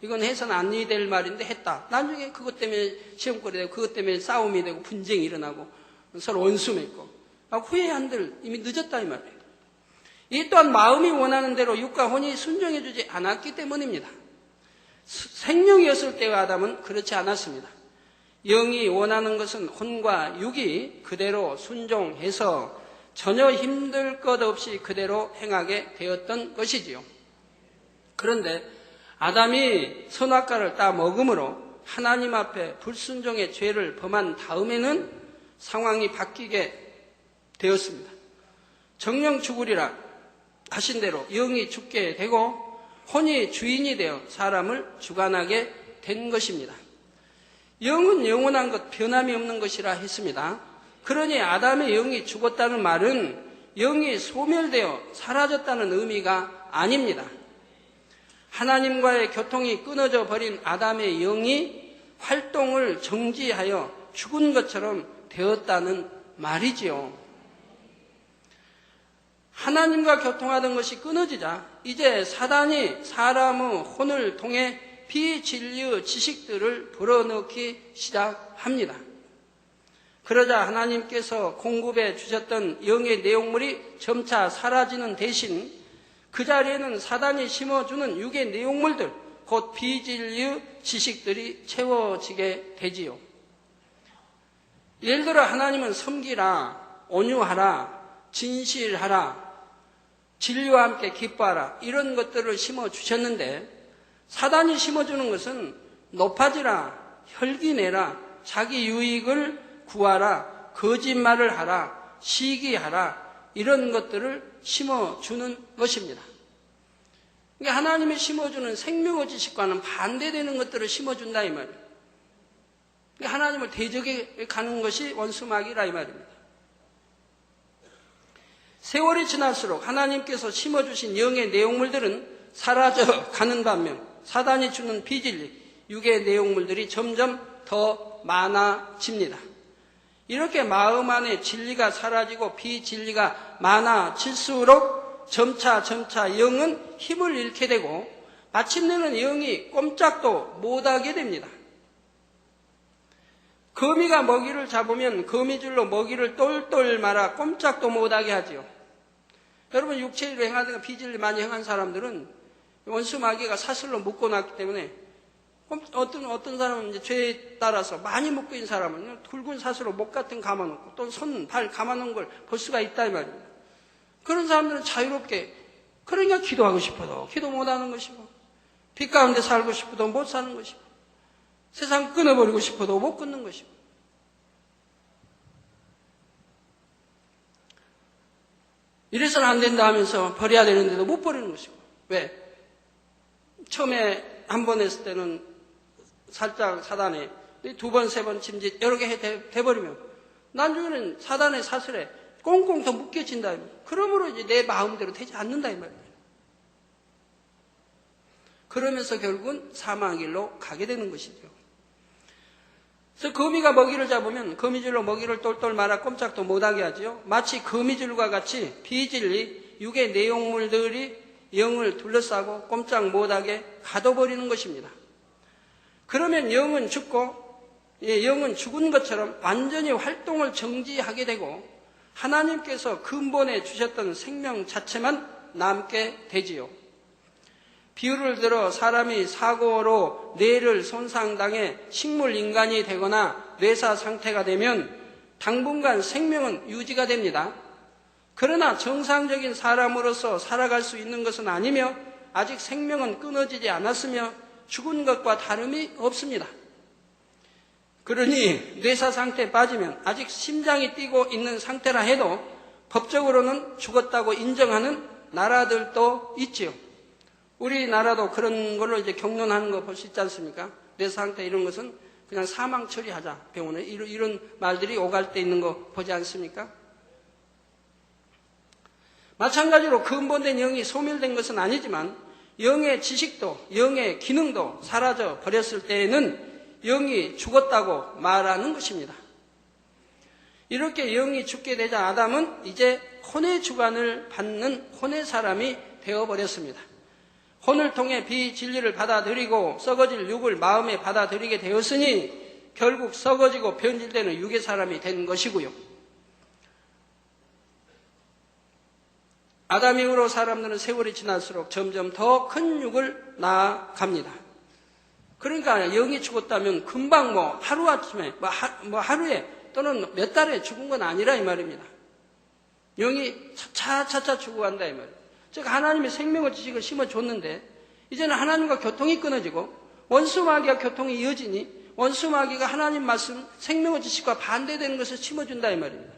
B: 이건 해서는 안 될 말인데 했다. 나중에 그것 때문에 시험거리 되고, 그것 때문에 싸움이 되고, 분쟁이 일어나고, 서로 원수 맺고, 후회한들 이미 늦었다 이 말이에요. 이 또한 마음이 원하는 대로 육과 혼이 순종해주지 않았기 때문입니다. 생명이었을 때의 아담은 그렇지 않았습니다. 영이 원하는 것은 혼과 육이 그대로 순종해서 전혀 힘들 것 없이 그대로 행하게 되었던 것이지요. 그런데 아담이 선악과를 따 먹음으로 하나님 앞에 불순종의 죄를 범한 다음에는 상황이 바뀌게 되었습니다. 정령 죽으리라 하신 대로 영이 죽게 되고 혼이 주인이 되어 사람을 주관하게 된 것입니다. 영은 영원한 것, 변함이 없는 것이라 했습니다. 그러니 아담의 영이 죽었다는 말은 영이 소멸되어 사라졌다는 의미가 아닙니다. 하나님과의 교통이 끊어져 버린 아담의 영이 활동을 정지하여 죽은 것처럼 되었다는 말이지요. 하나님과 교통하던 것이 끊어지자 이제 사단이 사람의 혼을 통해 비진리의 지식들을 불어넣기 시작합니다. 그러자 하나님께서 공급해 주셨던 영의 내용물이 점차 사라지는 대신 그 자리에는 사단이 심어주는 육의 내용물들, 곧 비진리의 지식들이 채워지게 되지요. 예를 들어 하나님은 섬기라, 온유하라, 진실하라, 진리와 함께 기뻐하라, 이런 것들을 심어주셨는데 사단이 심어주는 것은 높아지라, 혈기내라, 자기 유익을 구하라, 거짓말을 하라, 시기하라, 이런 것들을 심어주는 것입니다. 그러니까 하나님이 심어주는 생명의 지식과는 반대되는 것들을 심어준다 이 말이에요. 그러니까 하나님을 대적해 가는 것이 원수마귀라 이 말입니다. 세월이 지날수록 하나님께서 심어주신 영의 내용물들은 사라져 가는 반면 사단이 주는 비진리, 육의 내용물들이 점점 더 많아집니다. 이렇게 마음 안에 진리가 사라지고 비진리가 많아질수록 점차 영은 힘을 잃게 되고 마침내는 영이 꼼짝도 못하게 됩니다. 거미가 먹이를 잡으면 거미줄로 먹이를 똘똘 말아 꼼짝도 못하게 하지요. 여러분 육체로 행하다가 비진리 많이 행한 사람들은 원수 마귀가 사슬로 묶어놨기 때문에 어떤 사람은 이제 죄에 따라서 많이 묶여 있는 사람은 굵은 사슬로 목 같은 거 감아놓고 또 손, 발 감아놓은 걸 볼 수가 있다 이 말입니다. 그런 사람들은 자유롭게 그러니까 기도하고 싶어도 기도 못하는 것이고 빛 가운데 살고 싶어도 못 사는 것이고 세상 끊어버리고 싶어도 못 끊는 것이고 이래서는 안 된다 하면서 버려야 되는데도 못 버리는 것이고 왜? 처음에 한 번 했을 때는 살짝 사단에 두 번, 세 번 침짓 여러 개 돼버리면 나중에는 사단의 사슬에 꽁꽁 더 묶여진다. 그러므로 이제 내 마음대로 되지 않는다 이 말이에요. 그러면서 결국은 사망의 길로 가게 되는 것이죠. 그래서 거미가 먹이를 잡으면 거미줄로 먹이를 똘똘 말아 꼼짝도 못하게 하죠. 마치 거미줄과 같이 비진리, 육의 내용물들이 영을 둘러싸고 꼼짝 못하게 가둬버리는 것입니다. 그러면 영은 죽은 것처럼 완전히 활동을 정지하게 되고 하나님께서 근본에 주셨던 생명 자체만 남게 되지요. 비유를 들어 사람이 사고로 뇌를 손상당해 식물인간이 되거나 뇌사 상태가 되면 당분간 생명은 유지가 됩니다. 그러나 정상적인 사람으로서 살아갈 수 있는 것은 아니며 아직 생명은 끊어지지 않았으며 죽은 것과 다름이 없습니다. 그러니 뇌사 상태에 빠지면 아직 심장이 뛰고 있는 상태라 해도 법적으로는 죽었다고 인정하는 나라들도 있지요. 우리나라도 그런 걸로 이제 경론하는 거 볼 수 있지 않습니까? 뇌사 상태 이런 것은 그냥 사망 처리하자. 병원에 이런 말들이 오갈 때 있는 거 보지 않습니까? 마찬가지로 근본된 영이 소멸된 것은 아니지만 영의 지식도 영의 기능도 사라져 버렸을 때에는 영이 죽었다고 말하는 것입니다. 이렇게 영이 죽게 되자 아담은 이제 혼의 주관을 받는 혼의 사람이 되어버렸습니다. 혼을 통해 비진리를 받아들이고 썩어질 육을 마음에 받아들이게 되었으니 결국 썩어지고 변질되는 육의 사람이 된 것이고요. 아담 이후로 사람들은 세월이 지날수록 점점 더 큰 육을 낳아갑니다. 그러니까 영이 죽었다면 금방 하루아침에 하루에 또는 몇 달에 죽은 건 아니라 이 말입니다. 영이 차차 죽어간다 이 말이에요. 즉 하나님의 생명의 지식을 심어줬는데 이제는 하나님과 교통이 끊어지고 원수마귀와 교통이 이어지니 원수마귀가 하나님 말씀 생명의 지식과 반대되는 것을 심어준다 이 말입니다.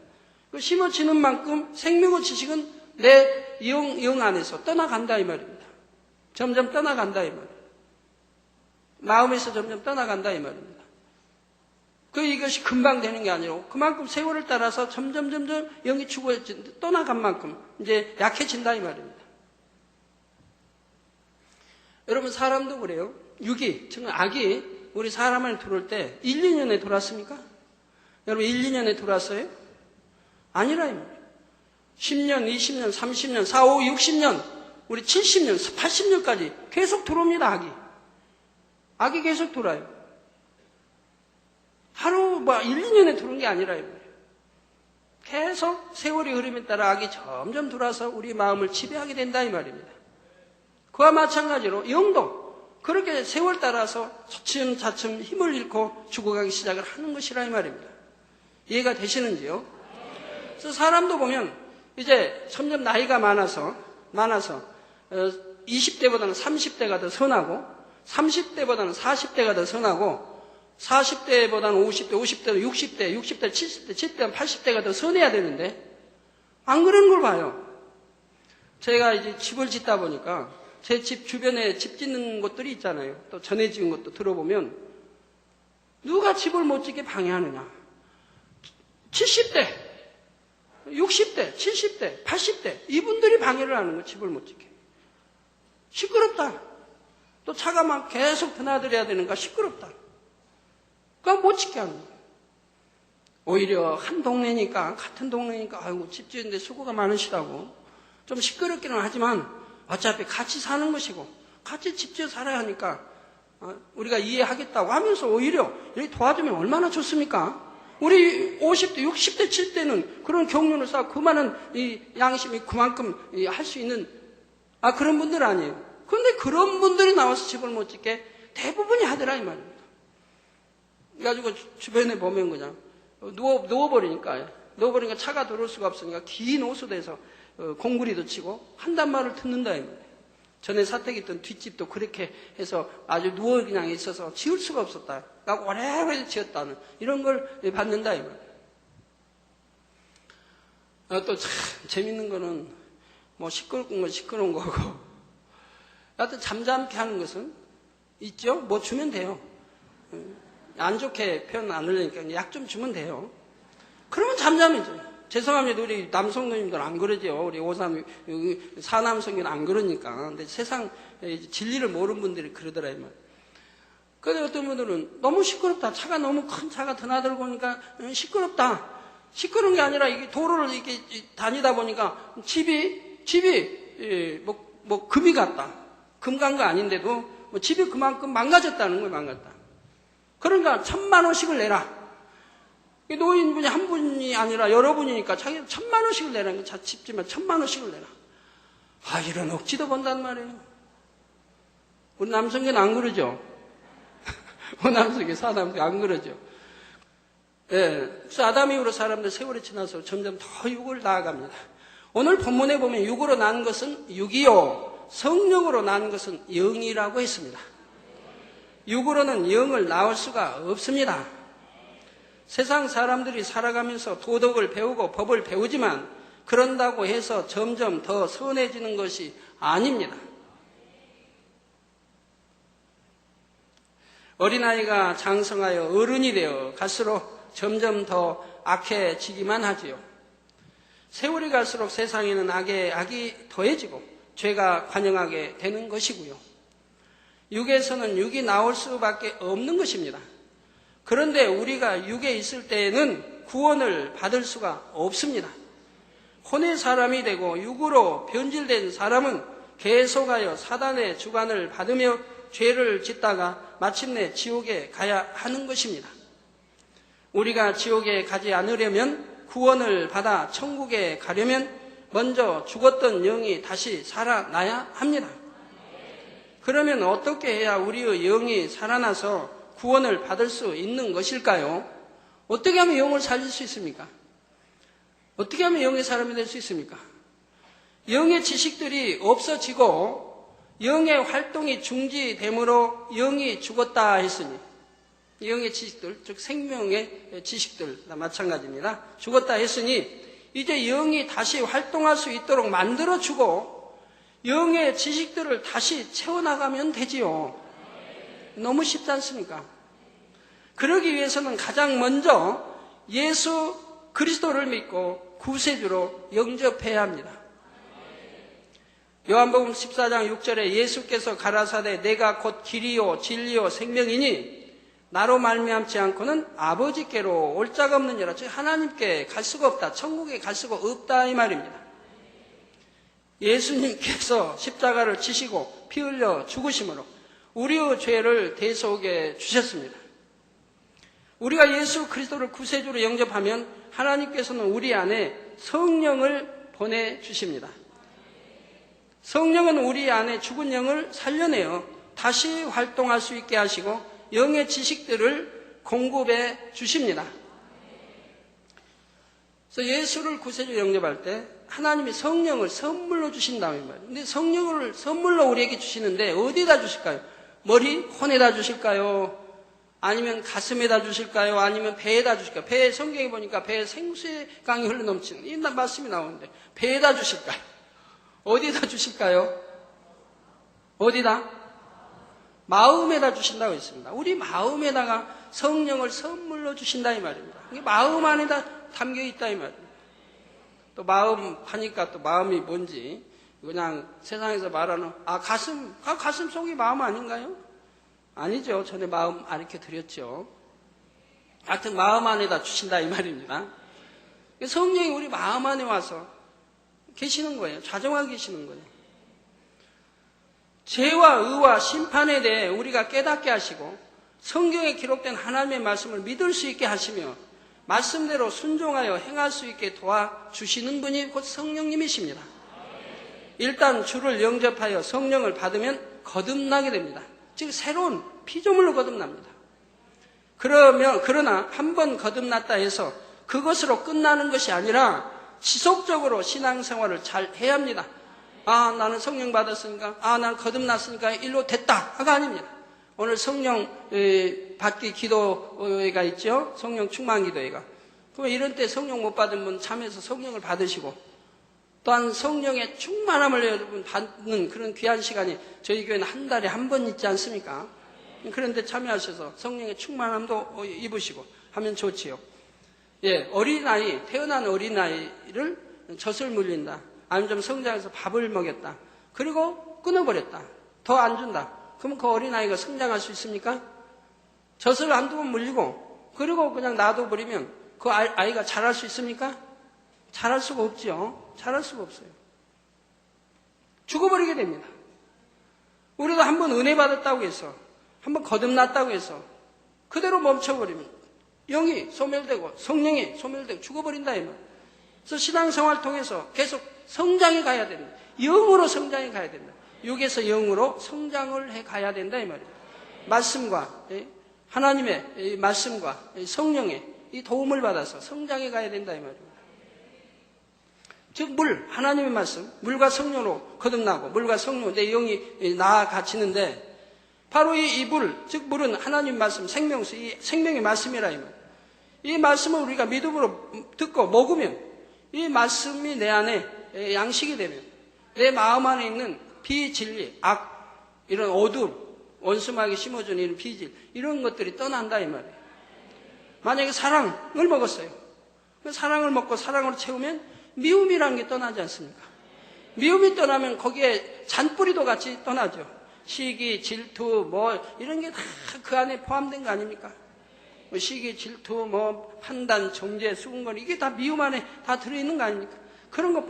B: 그 심어지는 만큼 생명의 지식은 내 영 안에서 떠나간다 이 말입니다. 점점 떠나간다 이 말입니다. 마음에서 점점 떠나간다 이 말입니다. 이것이 금방 되는 게 아니고 그만큼 세월을 따라서 점점 영이 떠나간 만큼 이제 약해진다 이 말입니다. 여러분 사람도 그래요. 육이, 즉 악이 우리 사람 안에 들어올 때 1, 2년에 들어왔습니까? 여러분 1, 2년에 들어왔어요? 아니라 이 말이에요. 10년, 20년, 30년, 4, 5, 60년, 우리 70년, 80년까지 계속 들어옵니다, 악이. 악이 계속 들어와요. 하루, 1, 2년에 들어온 게 아니라, 계속 세월이 흐름에 따라 악이 점점 들어와서 우리 마음을 지배하게 된다, 이 말입니다. 그와 마찬가지로 영도 그렇게 세월 따라서 차츰 힘을 잃고 죽어가기 시작을 하는 것이라, 이 말입니다. 이해가 되시는지요? 그래서 사람도 보면, 이제 점점 나이가 많아서 20대보다는 30대가 더 선하고 30대보다는 40대가 더 선하고 40대보다는 50대, 50대는 60대, 60대, 70대, 70대, 80대가 더 선해야 되는데 안 그런 걸 봐요. 제가 이제 집을 짓다 보니까 제 집 주변에 집 짓는 곳들이 있잖아요. 또 전에 지은 것도 들어보면 누가 집을 못 짓게 방해하느냐. 70대, 60대, 70대, 80대 이분들이 방해를 하는 거 집을 못 짓게. 시끄럽다. 또 차가 막 계속 드나들어야 되는가 시끄럽다. 그러니까 못 짓게 하는 거예요. 오히려 한 동네니까 같은 동네니까 아이고 집 지는데 수고가 많으시다고 좀 시끄럽기는 하지만 어차피 같이 사는 것이고 같이 집 지어 살아야 하니까 우리가 이해하겠다고 하면서 오히려 이렇게 도와주면 얼마나 좋습니까? 우리 50대, 60대, 70대는 그런 경륜을 쌓고 그 많은 이 양심이 그만큼 할 수 있는 그런 분들 아니에요. 그런데 그런 분들이 나와서 집을 못 짓게 대부분이 하더라 이 말입니다. 그래가지고 주변에 보면 그냥 누워버리니까 차가 들어올 수가 없으니까 긴 호수대에서 공구리도 치고 한단말을 듣는다 이 말이에요. 전에 사택 있던 뒷집도 그렇게 해서 아주 누워 그냥 있어서 지을 수가 없었다. 그러니까 오래오래 지었다는 이런 걸 받는다 이 말이에요. 또 참 재밌는 거는 뭐 시끄러운 건 시끄러운 거고 하여튼 잠잠케 하는 것은 있죠. 뭐 주면 돼요. 안 좋게 표현 안 하려니까 약 좀 주면 돼요. 그러면 잠잠해져요. 죄송합니다. 우리 남성 누님들 안 그러죠. 우리 53, 사남성은 안 그러니까. 근데 세상 진리를 모르는 분들이 그러더라, 이 말. 그런데 어떤 분들은 너무 시끄럽다. 차가 너무 큰 차가 드나들고 오니까 시끄럽다. 시끄러운 게 아니라 이게 도로를 이렇게 다니다 보니까 집이 금이 갔다. 금 간 거 아닌데도 집이 그만큼 망가졌다는 거예요, 망가졌다. 그러니까 1,000,000원씩을 내라. 노인분이 한 분이 아니라 여러분이니까 자기 1,000,000원씩을 내라는 거 집지만 1,000,000원씩을 내라. 이런 억지도 본단 말이에요. 우리 남성계는 안 그러죠? 우리 남성계, 사남성계 안 그러죠? 예. 그래서 아담 이후로 사람들 세월이 지나서 점점 더 육을 나아갑니다. 오늘 본문에 보면 육으로 난 것은 육이요, 성령으로 난 것은 영이라고 했습니다. 육으로는 영을 낳을 수가 없습니다. 세상 사람들이 살아가면서 도덕을 배우고 법을 배우지만 그런다고 해서 점점 더 선해지는 것이 아닙니다. 어린아이가 장성하여 어른이 되어 갈수록 점점 더 악해지기만 하지요. 세월이 갈수록 세상에는 악이 더해지고 죄가 관영하게 되는 것이고요. 육에서는 육이 나올 수밖에 없는 것입니다. 그런데 우리가 육에 있을 때에는 구원을 받을 수가 없습니다. 혼의 사람이 되고 육으로 변질된 사람은 계속하여 사단의 주관을 받으며 죄를 짓다가 마침내 지옥에 가야 하는 것입니다. 우리가 지옥에 가지 않으려면 구원을 받아 천국에 가려면 먼저 죽었던 영이 다시 살아나야 합니다. 그러면 어떻게 해야 우리의 영이 살아나서 구원을 받을 수 있는 것일까요? 어떻게 하면 영을 살릴 수 있습니까? 어떻게 하면 영의 사람이 될 수 있습니까? 영의 지식들이 없어지고 영의 활동이 중지되므로 영이 죽었다 했으니 영의 지식들, 즉 생명의 지식들 마찬가지입니다. 죽었다 했으니 이제 영이 다시 활동할 수 있도록 만들어주고 영의 지식들을 다시 채워나가면 되지요. 너무 쉽지 않습니까? 그러기 위해서는 가장 먼저 예수 그리스도를 믿고 구세주로 영접해야 합니다. 요한복음 14장 6절에 예수께서 가라사대 내가 곧 길이요 진리요 생명이니 나로 말미암지 않고는 아버지께로 올 자가 없느니라. 즉 하나님께 갈 수가 없다. 천국에 갈 수가 없다 이 말입니다. 예수님께서 십자가를 지시고 피 흘려 죽으심으로 우리의 죄를 대속해 주셨습니다. 우리가 예수 그리스도를 구세주로 영접하면 하나님께서는 우리 안에 성령을 보내주십니다. 성령은 우리 안에 죽은 영을 살려내어 다시 활동할 수 있게 하시고 영의 지식들을 공급해 주십니다. 그래서 예수를 구세주로 영접할 때 하나님이 성령을 선물로 주신다는 말이에요. 근데 성령을 선물로 우리에게 주시는데 어디다 주실까요? 머리, 혼에다 주실까요? 아니면 가슴에다 주실까요? 아니면 배에다 주실까요? 배에 성경에 보니까 배에 생수의 강이 흘러넘치는 이 말씀이 나오는데 배에다 주실까요? 어디에다 주실까요? 어디다? 마음에다 주신다고 했습니다. 우리 마음에다가 성령을 선물로 주신다 이 말입니다. 이게 마음 안에다 담겨 있다 이 말입니다. 또 마음 하니까 또 마음이 뭔지 그냥 세상에서 말하는 가슴 속이 마음 아닌가요? 아니죠. 전에 마음 가르쳐 드렸죠. 하여튼 마음 안에다 주신다 이 말입니다. 성령이 우리 마음 안에 와서 계시는 거예요. 좌정하고 계시는 거예요. 죄와 의와 심판에 대해 우리가 깨닫게 하시고 성경에 기록된 하나님의 말씀을 믿을 수 있게 하시며 말씀대로 순종하여 행할 수 있게 도와주시는 분이 곧 성령님이십니다. 일단 주를 영접하여 성령을 받으면 거듭나게 됩니다. 즉 새로운 피조물로 거듭납니다. 그러나 한 번 거듭났다 해서 그것으로 끝나는 것이 아니라 지속적으로 신앙생활을 잘 해야 합니다. 나는 성령 받았으니까, 나는 거듭났으니까 일로 됐다가 아닙니다. 오늘 성령 받기 기도회가 있죠. 성령 충만 기도회가. 그럼 이런 때 성령 못 받은 분 참여해서 성령을 받으시고 또한 성령의 충만함을 여러분 받는 그런 귀한 시간이 저희 교회는 한 달에 한 번 있지 않습니까? 그런데 참여하셔서 성령의 충만함도 입으시고 하면 좋지요. 예, 태어난 어린아이를 젖을 물린다. 아니면 좀 성장해서 밥을 먹였다. 그리고 끊어버렸다. 더 안 준다. 그러면 그 어린아이가 성장할 수 있습니까? 젖을 한두 번 물리고 그리고 그냥 놔둬버리면 그 아이가 자랄 수 있습니까? 자랄 수가 없죠. 자랄 수가 없어요. 죽어버리게 됩니다. 우리도 한번 은혜 받았다고 해서 한번 거듭났다고 해서 그대로 멈춰버리면 영이 소멸되고 성령이 소멸되고 죽어버린다 이 말. 그래서 신앙생활을 통해서 계속 성장해 가야 됩니다. 영으로 성장해 가야 된다. 육에서 영으로 성장을 해 가야 된다 이 말입니다. 말씀과 하나님의 말씀과 성령의 이 도움을 받아서 성장해 가야 된다 이 말입니다. 즉 하나님의 말씀, 물과 성령으로 거듭나고 물과 성령, 내 영이 나아가치는데 바로 이 물, 즉 물은 하나님 말씀, 생명수, 이 생명의 말씀이라 이 말. 이 말씀을 우리가 믿음으로 듣고 먹으면 이 말씀이 내 안에 양식이 되면 내 마음 안에 있는 비진리, 악, 이런 어둠, 원수마귀 심어준 이런 비질, 이런 것들이 떠난다 이 말이에요. 만약에 사랑을 먹었어요. 사랑을 먹고 사랑으로 채우면 미움이라는 게 떠나지 않습니까? 미움이 떠나면 거기에 잔뿌리도 같이 떠나죠. 시기, 질투, 이런 게 다 그 안에 포함된 거 아닙니까? 시기, 질투, 판단, 정죄, 수군거리, 이게 다 미움 안에 다 들어있는 거 아닙니까? 그런 거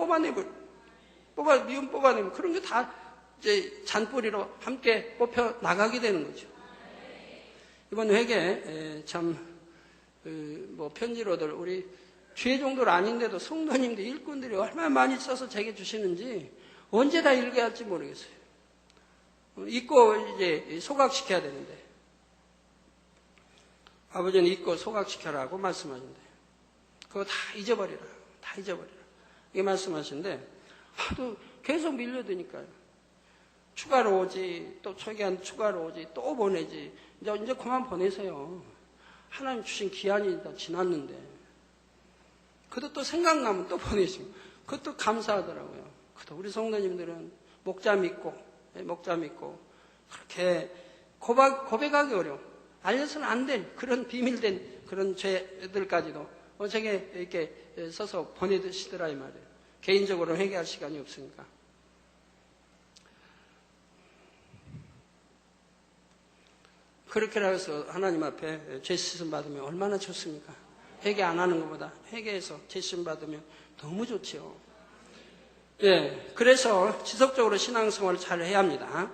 B: 미움 뽑아내면 그런 게 다 이제 잔뿌리로 함께 뽑혀 나가게 되는 거죠. 이번 회계, 편지로들, 우리 주의 정도는 아닌데도 성도님들, 일꾼들이 얼마나 많이 써서 제게 주시는지 언제 다 읽어야 할지 모르겠어요. 읽고 이제 소각시켜야 되는데 아버지는 읽고 소각시켜라고 말씀하신대. 그거 다 잊어버리라. 이게 말씀하신데 또 계속 밀려드니까요. 추가로 오지, 또 초기한 추가로 오지, 또 보내지. 이제 그만 보내세요. 하나님 주신 기한이 다 지났는데. 그것도 또 생각나면 또 보내시고. 그것도 감사하더라고요. 그것도 우리 성도님들은 목자 믿고 그렇게 고백하기 어려워. 알려서는 안 된 그런 비밀된 그런 죄들까지도 제게 이렇게 써서 보내드시더라 이 말이에요. 개인적으로 회개할 시간이 없으니까. 그렇게라 해서 하나님 앞에 죄 씻음 받으면 얼마나 좋습니까? 회개 안 하는 것보다 회개해서 죄 씻음 받으면 너무 좋지요. 예, 그래서 지속적으로 신앙생활을 잘 해야 합니다.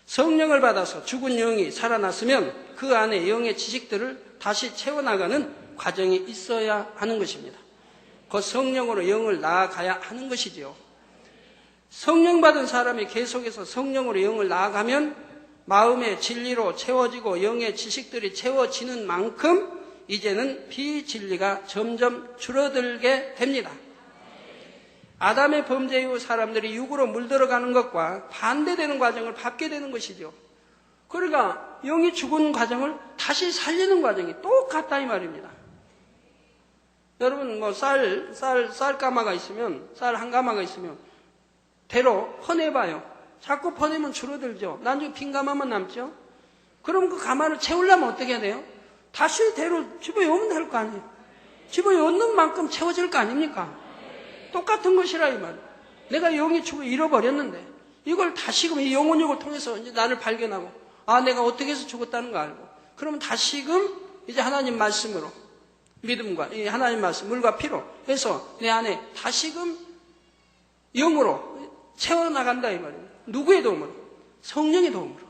B: 성령을 받아서 죽은 영이 살아났으면 그 안에 영의 지식들을 다시 채워나가는 과정이 있어야 하는 것입니다. 그 성령으로 영을 나아가야 하는 것이지요. 성령 받은 사람이 계속해서 성령으로 영을 나아가면 마음의 진리로 채워지고 영의 지식들이 채워지는 만큼 이제는 비진리가 점점 줄어들게 됩니다. 아담의 범죄 이후 사람들이 육으로 물들어가는 것과 반대되는 과정을 밟게 되는 것이죠. 그러니까 영이 죽은 과정을 다시 살리는 과정이 똑같다 이 말입니다. 여러분 쌀 가마가 있으면 쌀 한 가마가 있으면 대로 퍼내봐요. 자꾸 보내면 줄어들죠. 나중에 빈 가마만 남죠. 그럼 그 가마를 채우려면 어떻게 해야 돼요? 다시 대로 집어넣으면 될 거 아니에요. 집어넣는 만큼 채워질 거 아닙니까? 똑같은 것이라 이 말이에요. 내가 영의 축을 잃어버렸는데 이걸 다시금 이 영혼력을 통해서 이제 나를 발견하고 내가 어떻게 해서 죽었다는 거 알고 그러면 다시금 이제 하나님 말씀으로 믿음과 이 하나님 말씀 물과 피로 해서 내 안에 다시금 영으로 채워나간다 이 말이에요. 누구의 도움으로? 성령의 도움으로.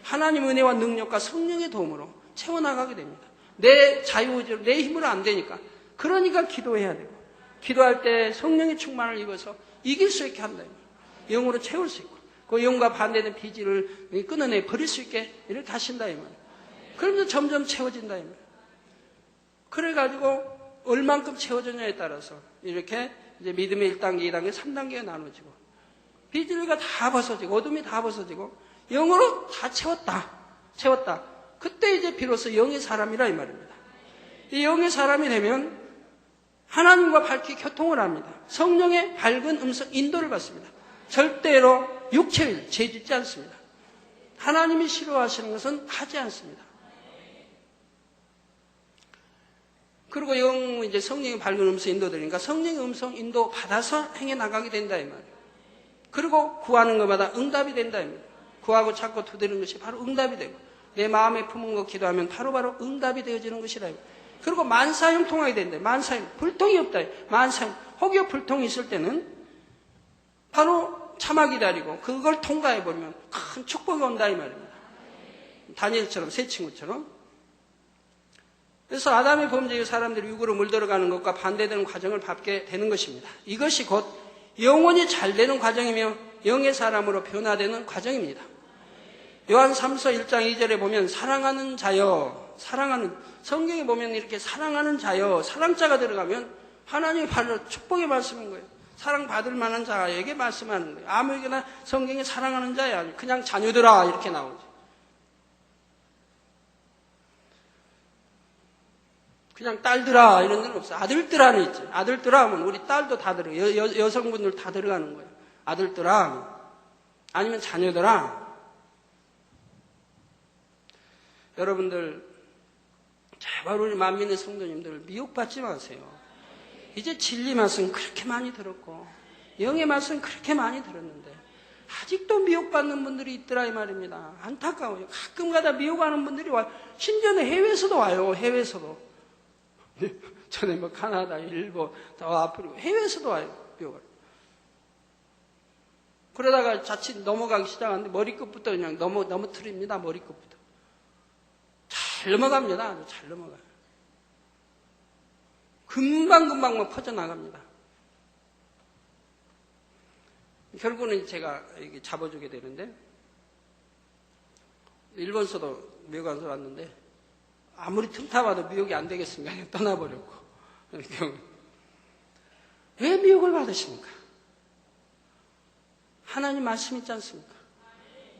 B: 하나님 은혜와 능력과 성령의 도움으로 채워나가게 됩니다. 내 자유의지로 내 힘으로 안 되니까. 그러니까 기도해야 되고 기도할 때 성령의 충만을 입어서 이길 수 있게 한다 이 말이에요. 영으로 채울 수 있고 그 영과 반대된 비질을 끊어내 버릴 수 있게 이렇게 하신다 이 말이에요. 그러면서 점점 채워진다 이 말이에요. 그래가지고 얼만큼 채워졌냐에 따라서 이렇게 이제 믿음의 1단계, 2단계, 3단계가 나눠지고 비질가 다 벗어지고 어둠이 다 벗어지고 영으로 다 채웠다. 그때 이제 비로소 영의 사람이라 이 말입니다. 이 영의 사람이 되면 하나님과 밝히 교통을 합니다. 성령의 밝은 음성 인도를 받습니다. 절대로 육체를 죄짓지 않습니다. 하나님이 싫어하시는 것은 하지 않습니다. 그리고 이제 성령의 밝은 음성 인도들이니까 성령의 음성 인도 받아서 행해 나가게 된다 이 말이에요. 그리고 구하는 것마다 응답이 된다 이 말이에요. 구하고 찾고 두드리는 것이 바로 응답이 되고 내 마음에 품은 거 기도하면 바로바로 응답이 되어지는 것이라. 그리고 만사형통하게 된다. 만사형 불통이 없다. 만사형 혹여 불통이 있을 때는 바로 참아 기다리고 그걸 통과해 버리면 큰 축복이 온다 이 말입니다. 다니엘처럼 세 친구처럼. 그래서 아담의 범죄의 사람들이 육으로 물들어가는 것과 반대되는 과정을 밟게 되는 것입니다. 이것이 곧 영혼이 잘 되는 과정이며 영의 사람으로 변화되는 과정입니다. 요한 3서 1장 2절에 보면 사랑하는 자여, 사랑하는, 성경에 보면 이렇게 사랑하는 자여, 사랑자가 들어가면 하나님이 바로 축복의 말씀인 거예요. 사랑받을 만한 자에게 말씀하는 거예요. 아무에게나 성경에 사랑하는 자야, 그냥 자녀들아 이렇게 나오죠. 그냥 딸들아 이런 데는 없어요. 아들들아는 있지. 아들들아 하면 우리 딸도 다 들어가요. 여성분들 다 들어가는 거예요. 아들들아 아니면 자녀들아. 여러분들 제발 우리 만민의 성도님들 미혹받지 마세요. 이제 진리 말씀 그렇게 많이 들었고 영의 말씀 그렇게 많이 들었는데 아직도 미혹받는 분들이 있더라 이 말입니다. 안타까워요. 가끔가다 미혹하는 분들이 와요. 심지어는 해외에서도 와요. 해외에서도. 전에 뭐 카나다, 일본, 아프리카 해외에서도 와요. 미혹을. 그러다가 자칫 넘어가기 시작하는데 머리끝부터 그냥 넘어뜨립니다. 머리끝부터. 잘 넘어갑니다. 아주 잘 넘어가요. 금방금방 퍼져나갑니다. 결국은 제가 이게 잡아주게 되는데, 일본서도 미혹한서 왔는데, 아무리 틈타봐도 미혹이 안 되겠습니까? 그냥 떠나버렸고. 왜 미혹을 받으십니까? 하나님 말씀 있지 않습니까?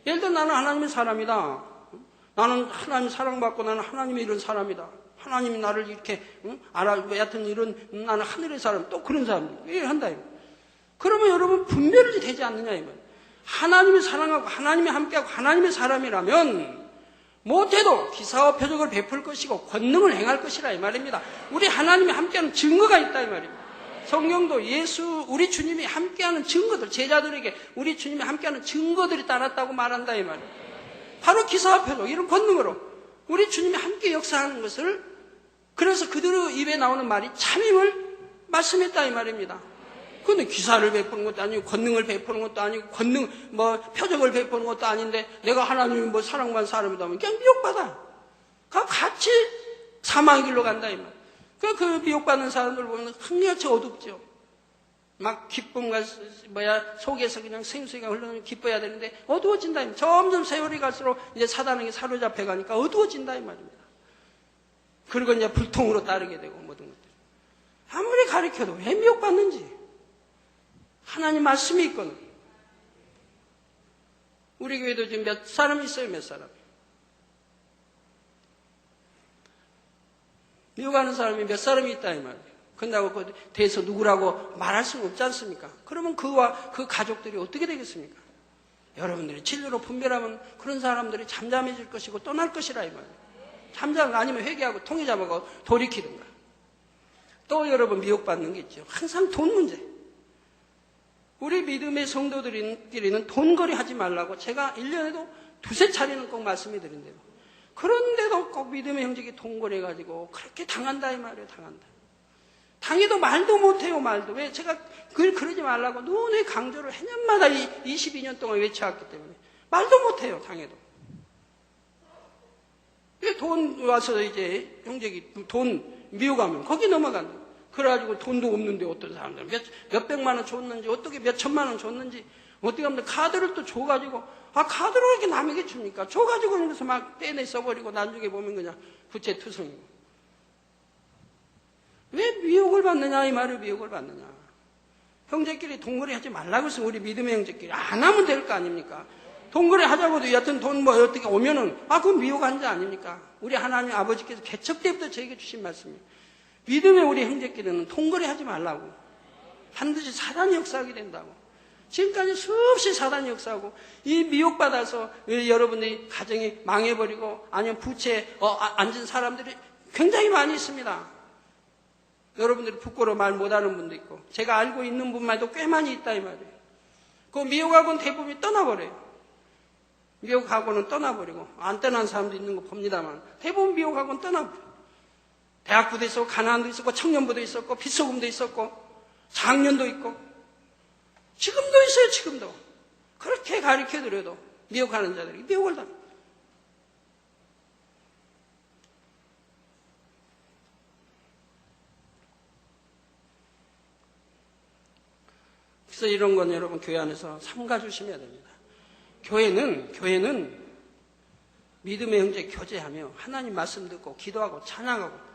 B: 예를 들어 나는 하나님의 사람이다. 나는 하나님 사랑받고 나는 하나님의 이런 사람이다. 하나님이 나를 이렇게 여하튼 이런 나는 하늘의 사람 또 그런 사람 왜 한다 이거. 그러면 여러분 분별이 되지 않느냐 이 말. 하나님을 사랑하고 하나님이 함께하고 하나님의 사람이라면 못해도 기사와 표적을 베풀 것이고 권능을 행할 것이라 이 말입니다. 우리 하나님이 함께하는 증거가 있다 이 말입니다. 성경도 우리 주님이 함께하는 증거들, 제자들에게 우리 주님이 함께하는 증거들이 따랐다고 말한다 이 말입니다. 바로 기사와 표적 이런 권능으로 우리 주님이 함께 역사하는 것을, 그래서 그들의 입에 나오는 말이 참임을 말씀했다 이 말입니다. 그런데 기사를 베푸는 것도 아니고 권능을 베푸는 것도 아니고 표적을 베푸는 것도 아닌데 내가 하나님이 사랑받는 사람이다 하면 그냥 미혹받아. 같이 사망의 길로 간다 이 말. 그 미혹받는 사람들 보면 흥미같이 어둡죠. 막 기쁨과 속에서 그냥 생수가 흘러나오면 기뻐야 되는데 어두워진다 이 말. 점점 세월이 갈수록 이제 사단에게 사로잡혀 가니까 어두워진다 이 말입니다. 그리고 이제 불통으로 따르게 되고 모든 것들. 아무리 가르쳐도 왜 미혹받는지. 하나님 말씀이 있거든. 우리 교회도 지금 몇 사람 있어요, 몇 사람. 미혹하는 사람이 몇 사람이 있다, 이 말이에요. 근다고 그 대해서 누구라고 말할 수는 없지 않습니까? 그러면 그와 그 가족들이 어떻게 되겠습니까? 여러분들이 진리로 분별하면 그런 사람들이 잠잠해질 것이고 떠날 것이라 이 말이에요. 잠잠 아니면 회개하고 통해 잡아가고 돌이키든가. 또 여러분 미혹받는 게 있죠. 항상 돈 문제. 우리 믿음의 성도들끼리는 돈거리 하지 말라고 제가 1년에도 두세 차례는 꼭 말씀해 드린대요. 그런데도 꼭 믿음의 형제가 돈거리 해가지고 그렇게 당한다 이 말이에요. 당해도 말도 못해요. 말도. 왜? 제가 그러지 말라고 눈에 강조를 해년마다 22년 동안 외쳐왔기 때문에 말도 못해요. 당해도. 돈 와서 이제 형제기 돈 미워가면 거기 넘어간다. 그래가지고 돈도 없는데 어떤 사람들은 몇백만 원 줬는지 어떻게 몇천만 원 줬는지 어떻게 하면 카드를 또 줘가지고 카드로 이렇게 남에게 줍니까? 줘가지고 그래서 막 떼내 써버리고 나중에 보면 그냥 부채투성이고. 왜 미혹을 받느냐 이 말을 미혹을 받느냐. 형제끼리 돈거래 하지 말라고 해서 우리 믿음의 형제끼리 안 하면 될 거 아닙니까? 돈거래 하자고도 여튼 돈 뭐 어떻게 오면은 그건 미혹한 자 아닙니까? 우리 하나님 아버지께서 개척 때부터 저에게 주신 말씀이에요. 믿음의 우리 형제끼리는 돈거래 하지 말라고. 반드시 사단이 역사하게 된다고. 지금까지 수없이 사단이 역사하고 이 미혹받아서 여러분들이 가정이 망해버리고 아니면 부채에 앉은 사람들이 굉장히 많이 있습니다. 여러분들이 부끄러워 말 못하는 분도 있고 제가 알고 있는 분만도 꽤 많이 있다 이 말이에요. 그 미혹하고는 대부분이 떠나버려요. 미혹하고는 떠나버리고 안 떠난 사람도 있는 거 봅니다만 대부분 미혹하고는 떠나버려요. 대학부도 있었고 가난도 있었고 청년부도 있었고 빚소금도 있었고 장년도 있고 지금도 있어요. 지금도 그렇게 가르쳐드려도 미혹하는 자들이 미혹을 당해요. 그래서 이런 건 여러분 교회 안에서 삼가주시면 됩니다. 교회는 믿음의 형제 교제하며 하나님 말씀 듣고 기도하고 찬양하고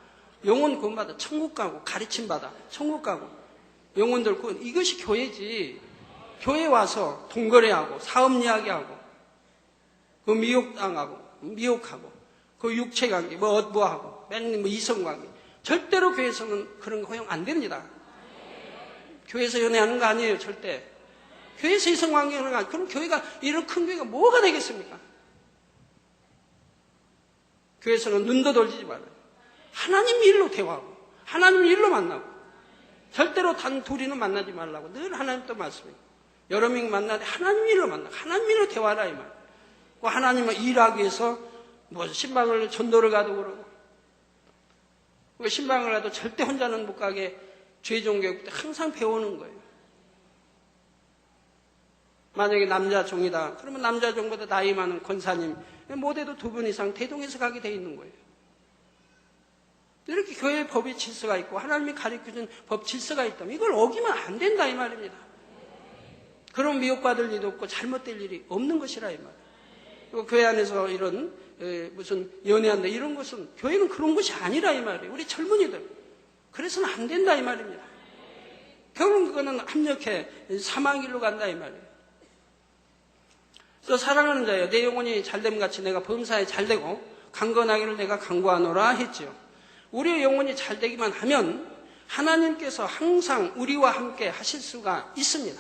B: 영혼 구원받아 천국 가고 가르침 받아 천국 가고 영혼들 구원 이것이 교회지. 교회 와서 돈거래하고 사업 이야기하고 그 미혹하고 그 육체관계 뭐하고 맨날 이성관계 절대로 교회에서는 그런 거 허용 안 됩니다. 교회에서 연애하는 거 아니에요. 절대. 교회에서 이성관계하는 거 아니에요. 그럼 교회가 이런 큰 교회가 뭐가 되겠습니까? 교회에서는 눈도 돌리지 말아요. 하나님 일로 대화하고 하나님 일로 만나고 절대로 단 둘이는 만나지 말라고 늘 하나님 또 말씀해요. 여러 명 만나되 하나님 일로 만나고 하나님 일로 대화하라 이 말. 하나님은 일하기 위해서 뭐 신방을 전도를 가도 그러고 신방을 가도 절대 혼자는 못 가게 죄종교육 때 항상 배우는 거예요. 만약에 남자 종이다 그러면 남자 종보다 나이 많은 권사님 못해도 2분 이상 대동해서 가게 돼 있는 거예요. 이렇게 교회의 법의 질서가 있고 하나님이 가르쳐준 법 질서가 있다면 이걸 어기면 안 된다 이 말입니다. 그럼 미혹받을 일도 없고 잘못될 일이 없는 것이라 이 말이에요. 그리고 교회 안에서 이런 무슨 연애한다 이런 것은 교회는 그런 것이 아니라 이 말이에요. 우리 젊은이들 그래서는 안 된다 이 말입니다. 결국 그거는 합력해 사망길로 간다 이 말이에요. 그래서 사랑하는 자여 내 영혼이 잘됨 같이 내가 범사에 잘되고 강건하기를 내가 강구하노라 했지요. 우리의 영혼이 잘되기만 하면 하나님께서 항상 우리와 함께 하실 수가 있습니다.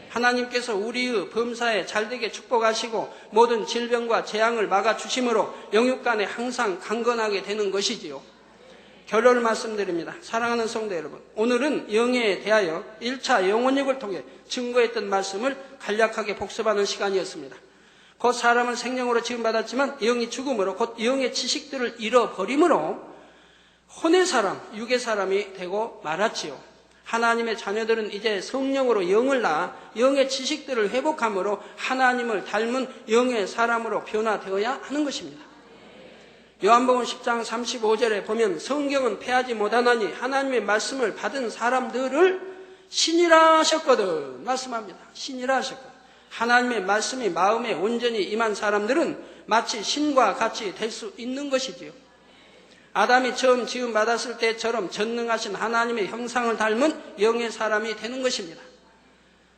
B: 하나님께서 우리의 범사에 잘되게 축복하시고 모든 질병과 재앙을 막아주심으로 영육간에 항상 강건하게 되는 것이지요. 결론을 말씀드립니다. 사랑하는 성도 여러분, 오늘은 영에 대하여 1차 영혼육을 통해 증거했던 말씀을 간략하게 복습하는 시간이었습니다. 곧 사람은 생명으로 지음받았지만 영이 죽음으로 곧 영의 지식들을 잃어버림으로 혼의 사람, 육의 사람이 되고 말았지요. 하나님의 자녀들은 이제 성령으로 영을 낳아 영의 지식들을 회복함으로 하나님을 닮은 영의 사람으로 변화되어야 하는 것입니다. 요한복음 10장 35절에 보면 성경은 패하지 못하나니 하나님의 말씀을 받은 사람들을 신이라 하셨거든 말씀합니다. 신이라 하셨거든. 하나님의 말씀이 마음에 온전히 임한 사람들은 마치 신과 같이 될 수 있는 것이지요. 아담이 처음 지음 받았을 때처럼 전능하신 하나님의 형상을 닮은 영의 사람이 되는 것입니다.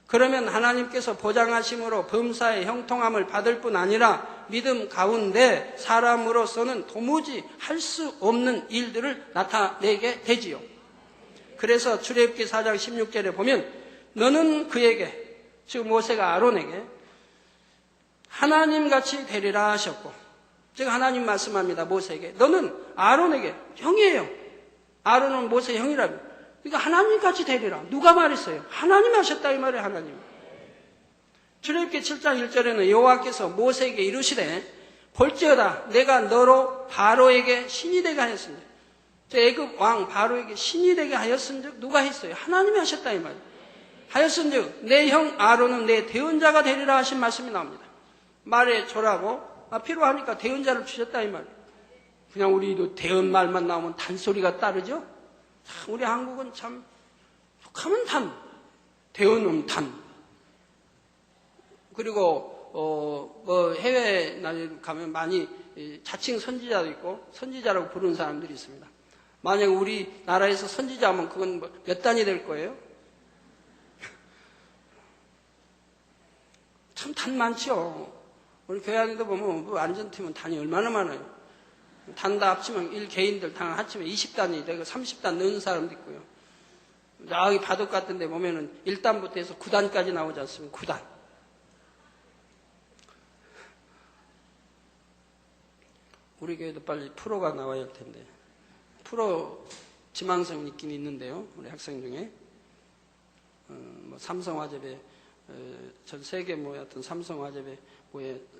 B: 그러면 하나님께서 보장하심으로 범사의 형통함을 받을 뿐 아니라 믿음 가운데 사람으로서는 도무지 할 수 없는 일들을 나타내게 되지요. 그래서 출애굽기 4장 16절에 보면 너는 그에게 즉 모세가 아론에게 하나님같이 되리라 하셨고, 제가 하나님 말씀합니다. 모세에게. 너는 아론에게 형이에요. 아론은 모세 형이라며. 그러니까 하나님같이 되리라. 누가 말했어요? 하나님 하셨다 이 말이에요. 하나님. 출애굽기 7장 1절에는 여호와께서 모세에게 이르시되 볼지어다 내가 너로 바로에게 신이 되게 하였으니, 애굽 왕 바로에게 신이 되게 하였은즉 누가 했어요? 하나님이 하셨다 이 말이에요. 하였은즉 내 형 아론은 내 대언자가 되리라 하신 말씀이 나옵니다. 말해 줘라고 필요하니까 대언자를 주셨다 이 말이에요. 그냥 우리도 대언 말만 나오면 단소리가 따르죠. 우리 한국은 참 욕하면 단, 대언은 단. 그리고 해외 가면 많이 자칭 선지자도 있고 선지자라고 부르는 사람들이 있습니다. 만약 우리나라에서 선지자면 그건 몇 단이 될 거예요? 참 단 많죠. 우리 교회 안에도 보면 안전팀은 단이 얼마나 많아요. 단 다 합치면 1개인들 단 합치면 20단이 되고 30단 넣는 사람도 있고요. 저기 바둑 같은 데 보면은 1단부터 해서 9단까지 나오지 않습니까? 9단. 우리 교회도 빨리 프로가 나와야 할 텐데. 프로 지망생이 있긴 있는데요. 우리 학생 중에. 삼성화재배, 전 세계 하여튼 삼성화재배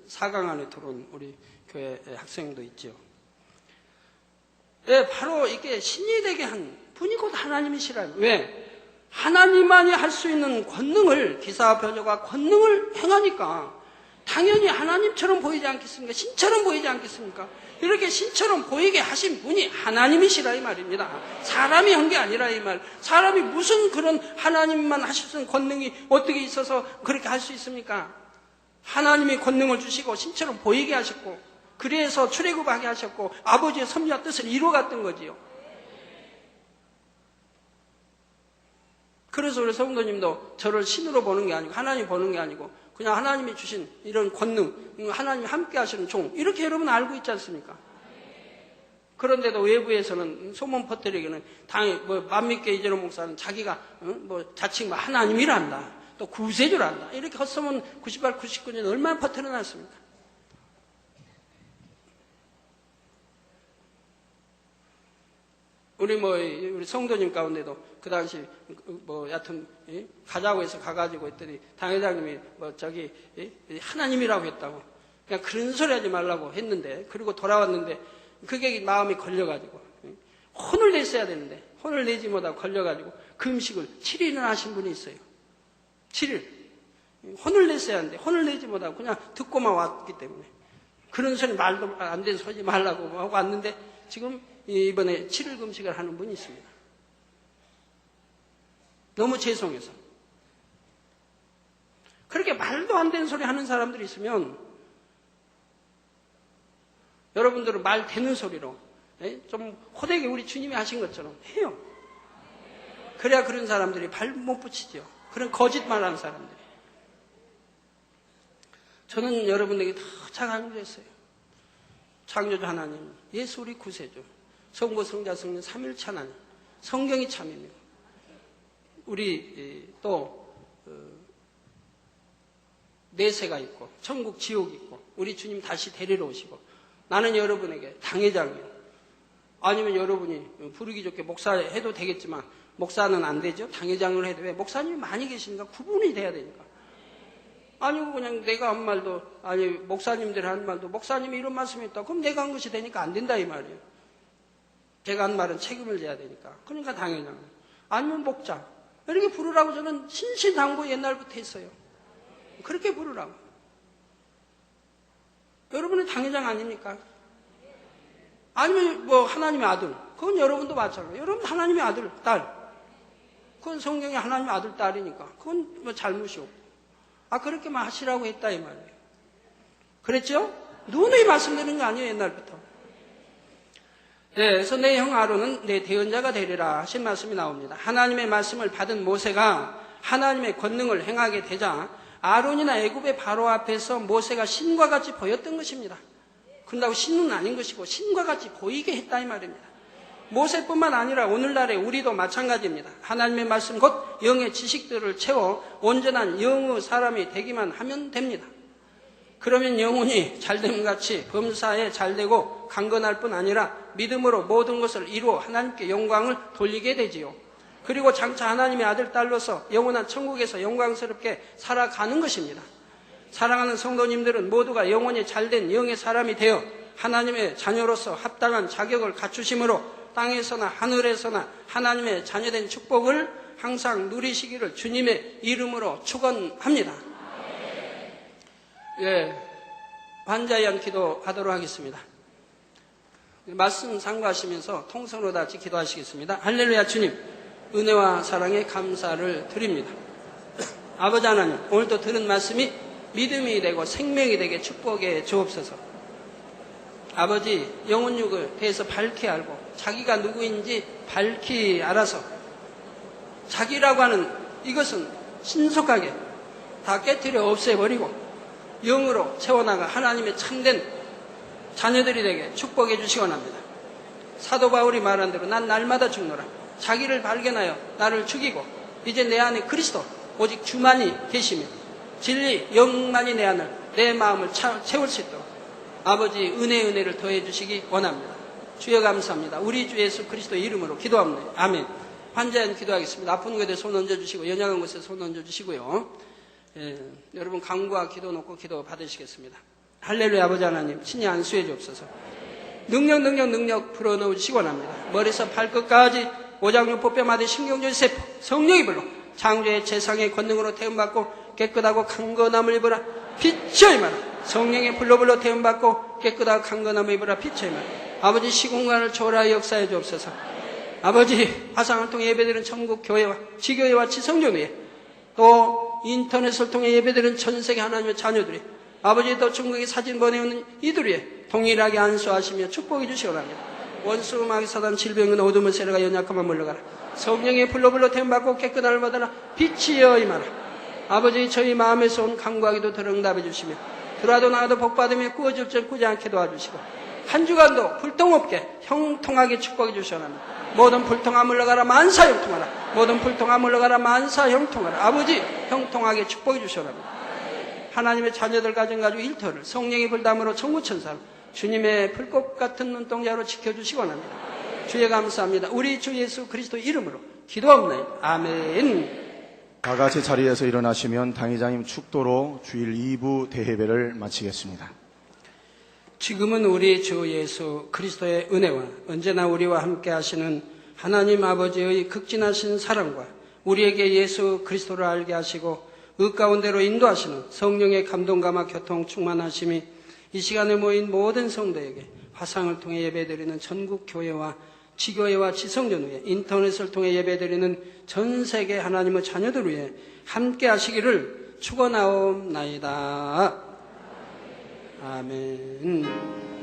B: 4강 안에 들어온 우리 교회 학생도 있죠. 네, 바로 이게 신이 되게 한 분이 곧 하나님이시라요. 왜? 하나님만이 할 수 있는 권능을, 기사와 표적과 권능을 행하니까 당연히 하나님처럼 보이지 않겠습니까? 신처럼 보이지 않겠습니까? 이렇게 신처럼 보이게 하신 분이 하나님이시라 이 말입니다. 사람이 한 게 아니라 이 말. 사람이 무슨 그런 하나님만 하실 수 있는 권능이 어떻게 있어서 그렇게 할 수 있습니까? 하나님이 권능을 주시고 신처럼 보이게 하셨고, 그래서 출애굽하게 하셨고 아버지의 섭리와 뜻을 이루어갔던 거지요. 그래서 우리 성도님도 저를 신으로 보는 게 아니고 하나님 보는 게 아니고 그냥 하나님이 주신 이런 권능, 하나님이 함께 하시는 종, 이렇게 여러분 알고 있지 않습니까? 그런데도 외부에서는 소문 퍼뜨리기는 만민교 이재로 목사는 자기가 자칭 하나님이란다, 또 구세주란다, 이렇게 헛소문 98, 99년 얼마나 퍼뜨려놨습니까? 우리 성도님 가운데도 그 당시 여하튼 가자고 해서 가가지고 했더니 당회장님이 하나님이라고 했다고 그냥 그런 소리 하지 말라고 했는데, 그리고 돌아왔는데 그게 마음이 걸려가지고 혼을 냈어야 되는데 혼을 내지 못하고 걸려가지고 금식을 7일이나 하신 분이 있어요. 7일 혼을 냈어야 하는데 혼을 내지 못하고 그냥 듣고만 왔기 때문에 그런 소리 말도 안 되는 소리 말라고 하고 왔는데 지금 이번에 7일 금식을 하는 분이 있습니다. 너무 죄송해서. 그렇게 말도 안 되는 소리 하는 사람들이 있으면 여러분들은 말 되는 소리로 좀 호되게 우리 주님이 하신 것처럼 해요. 그래야 그런 사람들이 발 못 붙이죠. 그런 거짓말하는 사람들이. 저는 여러분에게 다 강조했어요. 창조주 하나님, 예수 우리 구세주, 성부, 성자, 성령, 삼일체 하나님, 성경이 참입니다. 우리 또 내세가 있고 천국, 지옥이 있고 우리 주님 다시 데리러 오시고, 나는 여러분에게 당회장이요. 아니면 여러분이 부르기 좋게 목사 해도 되겠지만 목사는 안 되죠. 당회장을 해도. 왜? 목사님이 많이 계시니까 구분이 돼야 되니까. 아니고 그냥 내가 한 말도, 아니 목사님들 하는 말도 목사님이 이런 말씀이 있다 그럼 내가 한 것이 되니까 안 된다 이 말이에요. 제가 한 말은 책임을 져야 되니까. 그러니까 당회장 아니면 목자 이렇게 부르라고 저는 신신당부 옛날부터 했어요. 그렇게 부르라고. 여러분은 당회장 아닙니까? 아니면 하나님의 아들, 그건 여러분도 마찬가지예요. 여러분 하나님의 아들, 딸, 그건 성경에 하나님의 아들, 딸이니까 그건 잘못이 없고. 그렇게만 하시라고 했다 이 말이에요. 그랬죠? 누누이 말씀드리는 거 아니에요, 옛날부터. 네, 그래서 내 형 아론은 내 대언자가 되리라 하신 말씀이 나옵니다. 하나님의 말씀을 받은 모세가 하나님의 권능을 행하게 되자 아론이나 애굽의 바로 앞에서 모세가 신과 같이 보였던 것입니다. 그런다고 신은 아닌 것이고 신과 같이 보이게 했다 이 말입니다. 모세뿐만 아니라 오늘날의 우리도 마찬가지입니다. 하나님의 말씀 곧 영의 지식들을 채워 온전한 영의 사람이 되기만 하면 됩니다. 그러면 영혼이 잘됨 같이 범사에 잘되고 강건할 뿐 아니라 믿음으로 모든 것을 이루어 하나님께 영광을 돌리게 되지요. 그리고 장차 하나님의 아들, 딸로서 영원한 천국에서 영광스럽게 살아가는 것입니다. 사랑하는 성도님들은 모두가 영혼이 잘된 영의 사람이 되어 하나님의 자녀로서 합당한 자격을 갖추심으로 땅에서나 하늘에서나 하나님의 자녀된 축복을 항상 누리시기를 주님의 이름으로 축원합니다. 예, 반자연 기도하도록 하겠습니다. 말씀 상고하시면서 통성으로 다 같이 기도하시겠습니다. 할렐루야. 주님, 은혜와 사랑에 감사를 드립니다. 아버지 하나님, 오늘도 들은 말씀이 믿음이 되고 생명이 되게 축복해 주옵소서. 아버지, 영혼육을 대해서 밝히 알고 자기가 누구인지 밝히 알아서 자기라고 하는 이것은 신속하게 다 깨뜨려 없애버리고 영으로 채워나가 하나님의 참된 자녀들이 되게 축복해 주시기 원합니다. 사도 바울이 말한 대로 난 날마다 죽노라. 자기를 발견하여 나를 죽이고 이제 내 안에 그리스도 오직 주만이 계시며 진리 영만이 내 안을 내 마음을 채울 수 있도록 아버지 은혜를 더해 주시기 원합니다. 주여 감사합니다. 우리 주 예수 그리스도의 이름으로 기도합니다. 아멘. 환자연 기도하겠습니다. 아픈 곳에 손 얹어주시고 연약한 곳에 손 얹어주시고요. 여러분 간구와 기도 놓고 기도 받으시겠습니다. 할렐루야. 아버지 하나님 친히 안수해 주옵소서. 능력 불어넣으시기 원합니다. 머리에서 발끝까지 오장육부뼈마디 신경절 세포 성령이 불러 창조의 재상의 권능으로 태움받고 깨끗하고 강건함을 입으라. 빛의 마라. 성령의 불로 태움받고 깨끗하고 강건함을 입으라. 빛의 마라. 아버지 시공간을 초월하여 역사해 주옵소서. 아버지 화상을 통해 예배드리는 천국 교회와 지교회와 지성전회에 또 인터넷을 통해 예배드리는 전세계 하나님의 자녀들이 아버지 또 중국에 사진 보내오는 이들 위에 동일하게 안수하시며 축복해 주시기 바랍니다. 원수 마귀 사단 질병은 어둠의 세력과 연약함만 물러가라. 성령의 불로 태움받고 깨끗함을 받아라. 빛이여 임하라. 아버지 저희 마음에서 온 간구하기도 들응답해 주시며 들어와도 나와도 복받으며 꾸지 않게 도와주시고 한 주간도 불통 없게 형통하게 축복해 주시기 바랍니다. 모든 불통함 물러가라. 만사 형통하라. 모든 불통함 물러가라. 만사 형통하라. 아버지 형통하게 축복해 주시기 바랍니다. 하나님의 자녀들 가정 가지고 일터를 성령의 불담으로 천구천사로 주님의 불꽃 같은 눈동자로 지켜주시기 원합니다. 주여 감사합니다. 우리 주 예수 그리스도 이름으로 기도합니다. 아멘.
A: 다 같이 자리에서 일어나시면 당회장님 축도로 주일 2부 대회배를 마치겠습니다.
B: 지금은 우리 주 예수 그리스도의 은혜와 언제나 우리와 함께 하시는 하나님 아버지의 극진하신 사랑과 우리에게 예수 그리스도를 알게 하시고 그 가운데로 인도하시는 성령의 감동감화 교통 충만하심이 이 시간에 모인 모든 성도에게 화상을 통해 예배드리는 전국 교회와 지교회와 지성전후에 인터넷을 통해 예배드리는 전 세계 하나님의 자녀들 위해 함께 하시기를 축원하옵나이다. 아멘.